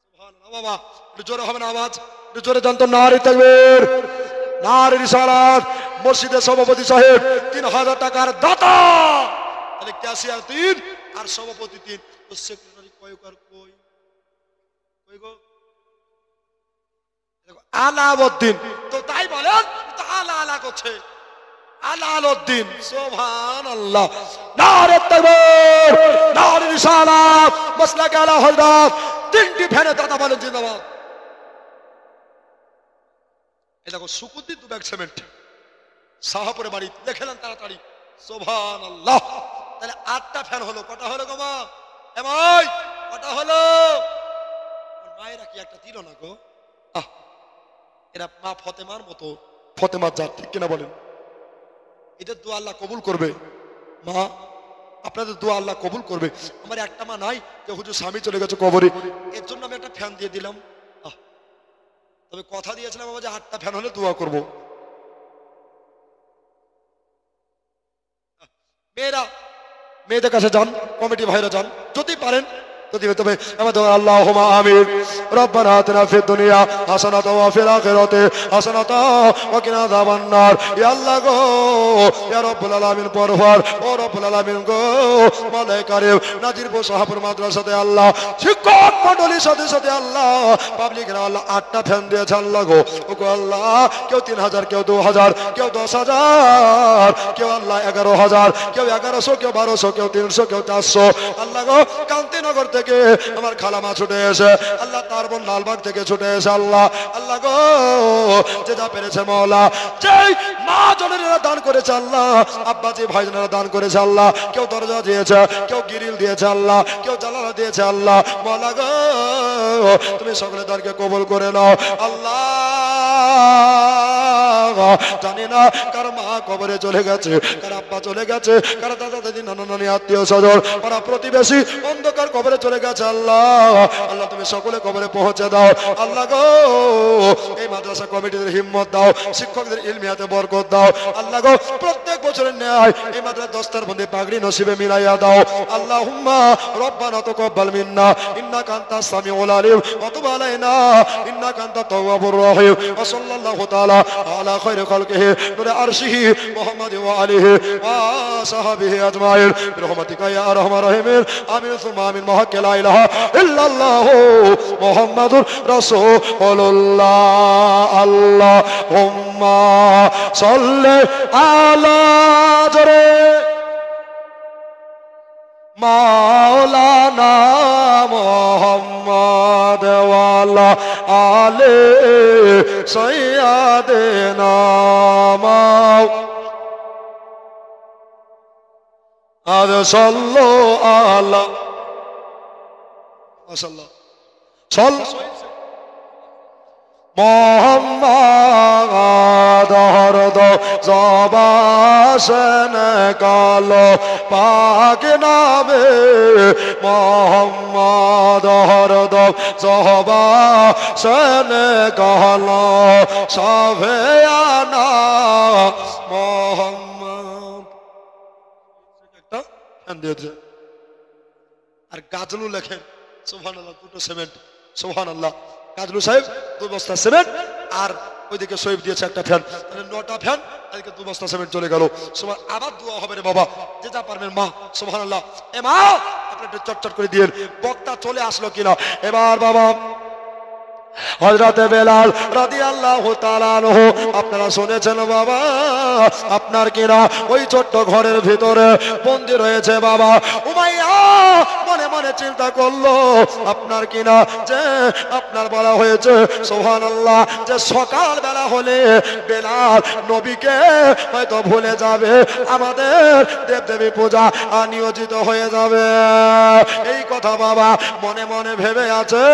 সুবহানাল্লাহ। বাবা, একটু জোরে হবে না আওয়াজ? একটু জোরে জানতো, নারে তাকবীর, নারে রিসালাত। মসজিদের সভাপতি সাহেব 3000 টাকার দাতা, তাহলে ক্যাশিয়ার 3 আর সভাপতি 3, তো সেক্রেটারি কয় কার কই কই গো? দেখো আলাউদ্দিন, তো তাই বলেন, তো আলা আলা করছে, আলাউদ্দিন, সুবহানাল্লাহ। নারে তাকবীর, নারে রিসালাত, মাসলাক আলা হযরত 3টি ফ্যানে দাদা বলেন জিন্দাবাদ। এই দেখো সুকুদ্দিন 2 ব্যাগ সিমেন্ট শাহপুরে বাড়ি দেখেলেন তাড়াতাড়ি। সুবহানাল্লাহ। তাহলে 8টা ফ্যান হলো। কটা হলো গো মা? এ ভাই কটা হলো? মায়েরা কি একটা দিল না গো? এরা মা ফতেমার মতো, ফতেমার জাত, ঠিক কিনা বলেন? এদের দোয়া আল্লাহ কবুল করবে। মা আপনাদের দোয়া আল্লাহ কবুল করবে। আমার একটা মা নাই যে হুজুর স্বামী চলে গেছে কবরে, এর জন্য আমি একটা ফ্যান দিয়ে দিলাম। তবে কথা দিয়েছিলাম বাবা যে 8টা ফ্যান হলে দোয়া করব। মেয়েদের কাছে যান, কমিটি ভাইরা যান, যদি পারেন তবে আমাদের আল্লাহুম্মা আমিন। রব্বানা আতিনা ফিদ দুনিয়া হাসানাতাও ওয়া ফিল আখিরাতি হাসানাতাও ওয়া কিনা আযাবান নার। ইয়া আল্লাহ গো, ইয়া রব্বুল আলামিন পরওয়ার, ও রব্বুল আলামিন গো, মাওলাই কারীম নাজিরপুর শাহপুর মাদ্রাসাতে আল্লাহ শিক্ষক মণ্ডলীর সাথে সাথে আল্লাহ পাবলিকরা আল্লাহ 8টা ফ্যান দিয়েছে আল্লাহ গো। ও গো আল্লাহ, কেউ 3000, কেউ 2000, কেউ 10,000, কেউ আল্লাহ 11,000, কেউ 1100, কেউ 1200, কেউ 300, কেউ 400 আল্লাহ গো। কান্তিনগর থেকে আমার খালামা ছুটে এসে আল্লাহ, তার বোন লালবাগ থেকে ছুটে এসে আল্লাহ, আল্লাহ গো যে যা পেরেছে মাওলা, যেই মা জনেরা দান করেছে আল্লাহ, আব্বাজি ভাইজানেরা দান করেছে আল্লাহ, কেউ দরজা দিয়েছে, কেউ গ্রিল দিয়েছে আল্লাহ, কেউ জানালা দিয়েছে আল্লাহ, মাওলা গো তুমি সকলের দানকে কবুল করে নাও আল্লাহ। জানি না কার মা কবরে চলে গেছে, কার আব্বা চলে গেছে, কার দাদা দাদি নানা নানি আত্মীয় স্বজন পাড়া প্রতিবেশী অন্ধকার কবরে চলে গেছে আল্লাহ। আল্লাহ তুমি সকলে কবরে পৌঁছে দাও আল্লাহ গো। এই মাদ্রাসা কমিটিদের হিম্মত দাও, শিক্ষকদের ইলমিয়াতে বরকত দাও আল্লাহ গো। প্রত্যেক বছরের ন্যায় এই মাদ্রাসা দস্তার বন্দী পাগড়ি নসিবে মিলাইয়া দাও আল্লাহুম্মা। রব্বানা তাকাব্বাল মিন্না ইন্নাকা আনতাস সামিউল আলিম ওয়া তুব আলাইনা ইন্নাকা আনতাত তাওয়াবুর রহিম। ওয়া সাল্লাল্লাহু তাআলা আলা খায়রি খালকিহি নূরে আরশিহি মুহাম্মাদ ওয়া আলিহি ওয়া সাহবিহি আজমাইন বিরহমাতিকা ইয়া আরহামার রাহিমিন। আমিন সুম্মা আমিন। মহাক্কে লা ইলাহা ইল্লাল্লাহু মুহাম্মাদুর রাসূলুল্লাহ। আল্লাহুম্মা সাল্লি আলা জরে মাওলানা মুহাম্মদ ওয়া আলা আলি সাইয়্যিদিনা মাওলানা সাল্লাল্লাহু আলা মাশাআল্লাহ মোহাম্মদ হরদ জবাসন কালো পাক নামে মোহাম্মদ হরদ জবাসন কালো সাফিয়ানা মোহাম্মদ। একটা ফ্যান দিয়েছে। আর গাজলু লেখেন সুবহানাল্লাহ 2টো সিমেন্ট। সুবহানাল্লাহ। কাজলু সাহেব 2 বস্তা সিমেন্ট, আর ওইদিকে শহীদ দিয়েছে একটা ফ্যান, তাহলে 9টা ফ্যান, আজকে 2 বস্তা সিমেন্ট চলে গেল। আবার দোয়া হবে রে বাবা, যে যা পারবেন মা। সুবহানাল্লাহ। এ মা আপনি একটু চটচট করে দিয়েন। বক্তা চলে আসলো কিনা এবার বাবা? হযরতে বেলাল রাদিয়াল্লাহু তাআলা আনহু আপনারা শুনেছেন বাবা, আপনার কিনা ওই ছোট্ট ঘরের ভিতরে বন্দী রয়েছে বাবা। উমাইয়া মনে মনে চিন্তা করলো, আপনার কিনা যে আপনার বলা হয়েছে সুবহানাল্লাহ যে সকাল বেলা হলে বেলাল নবীকে হয়তো ভুলে যাবে, আমাদের দেবদেবী পূজা নিয়োজিত হয়ে যাবে। এই কথা বাবা মনে মনে ভেবে আছে,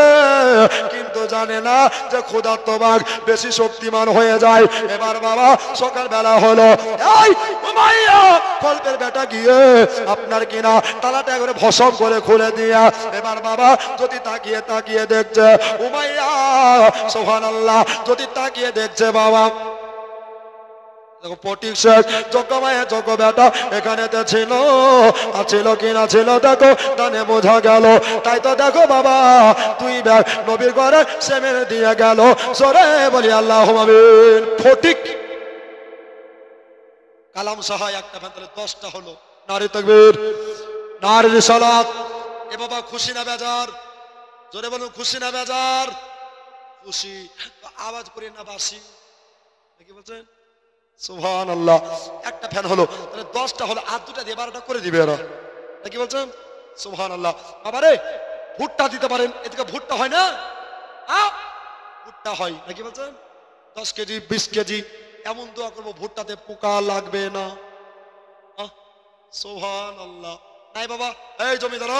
কিন্তু জানে না যে ক্ষুধার্ত বাঘ বেশি শক্তিমান হয়ে যায়। এবার বাবা সকাল বেলা হলো, এই উমাইয়া কল্পের বেটা গিয়ে আপনার কিনা তালাটা করে ভসম করে খুলে দিয়া এবার বাবা যদি তাকিয়ে তাকিয়ে দেখছে উমাইয়া সুবহানাল্লাহ, যদি তাকিয়ে দেখছে বাবা দেখো পটিক শেখ যোগ্যমায়া যোগ্য বেটা এখানেতে ছিল, ছিল কিনা ছিল দেখো ডানে বোঝা গেল। তাই তো দেখো বাবা 2 ব্যাগ নবীর ঘরে সেমের দিয়ে গেল। জোরে বলি আল্লাহুম্মা আমিন। ফটিক কালাম সাহা একটা ফ্যান, তাহলে 10টা হলো। নারী তাকবীর, নারী রিসালাত। এ বাবা খুশি না বেজার? জোরে বলুন খুশি না বেজার? খুশি। আওয়াজ করে না বাসি, কি বলছেন? সুবহানাল্লাহ। একটা ফ্যান হলো, তাহলে 10টা হলো, আর 2টা দিয়ে 12টা করে দিবে এরা, কি বলছেন? সুবহানাল্লাহ। বাবা রে ভুট্টা দিতে পারেন, এদিকে ভুট্টা হয় না, ভুট্টা হয় নাকি বলছেন? 10 কেজি 20 কেজি এমন দোয়া করবো ভুট্টাতে পোকা লাগবে না। সুবহানাল্লাহ। নাই বাবা, এই জমিদার,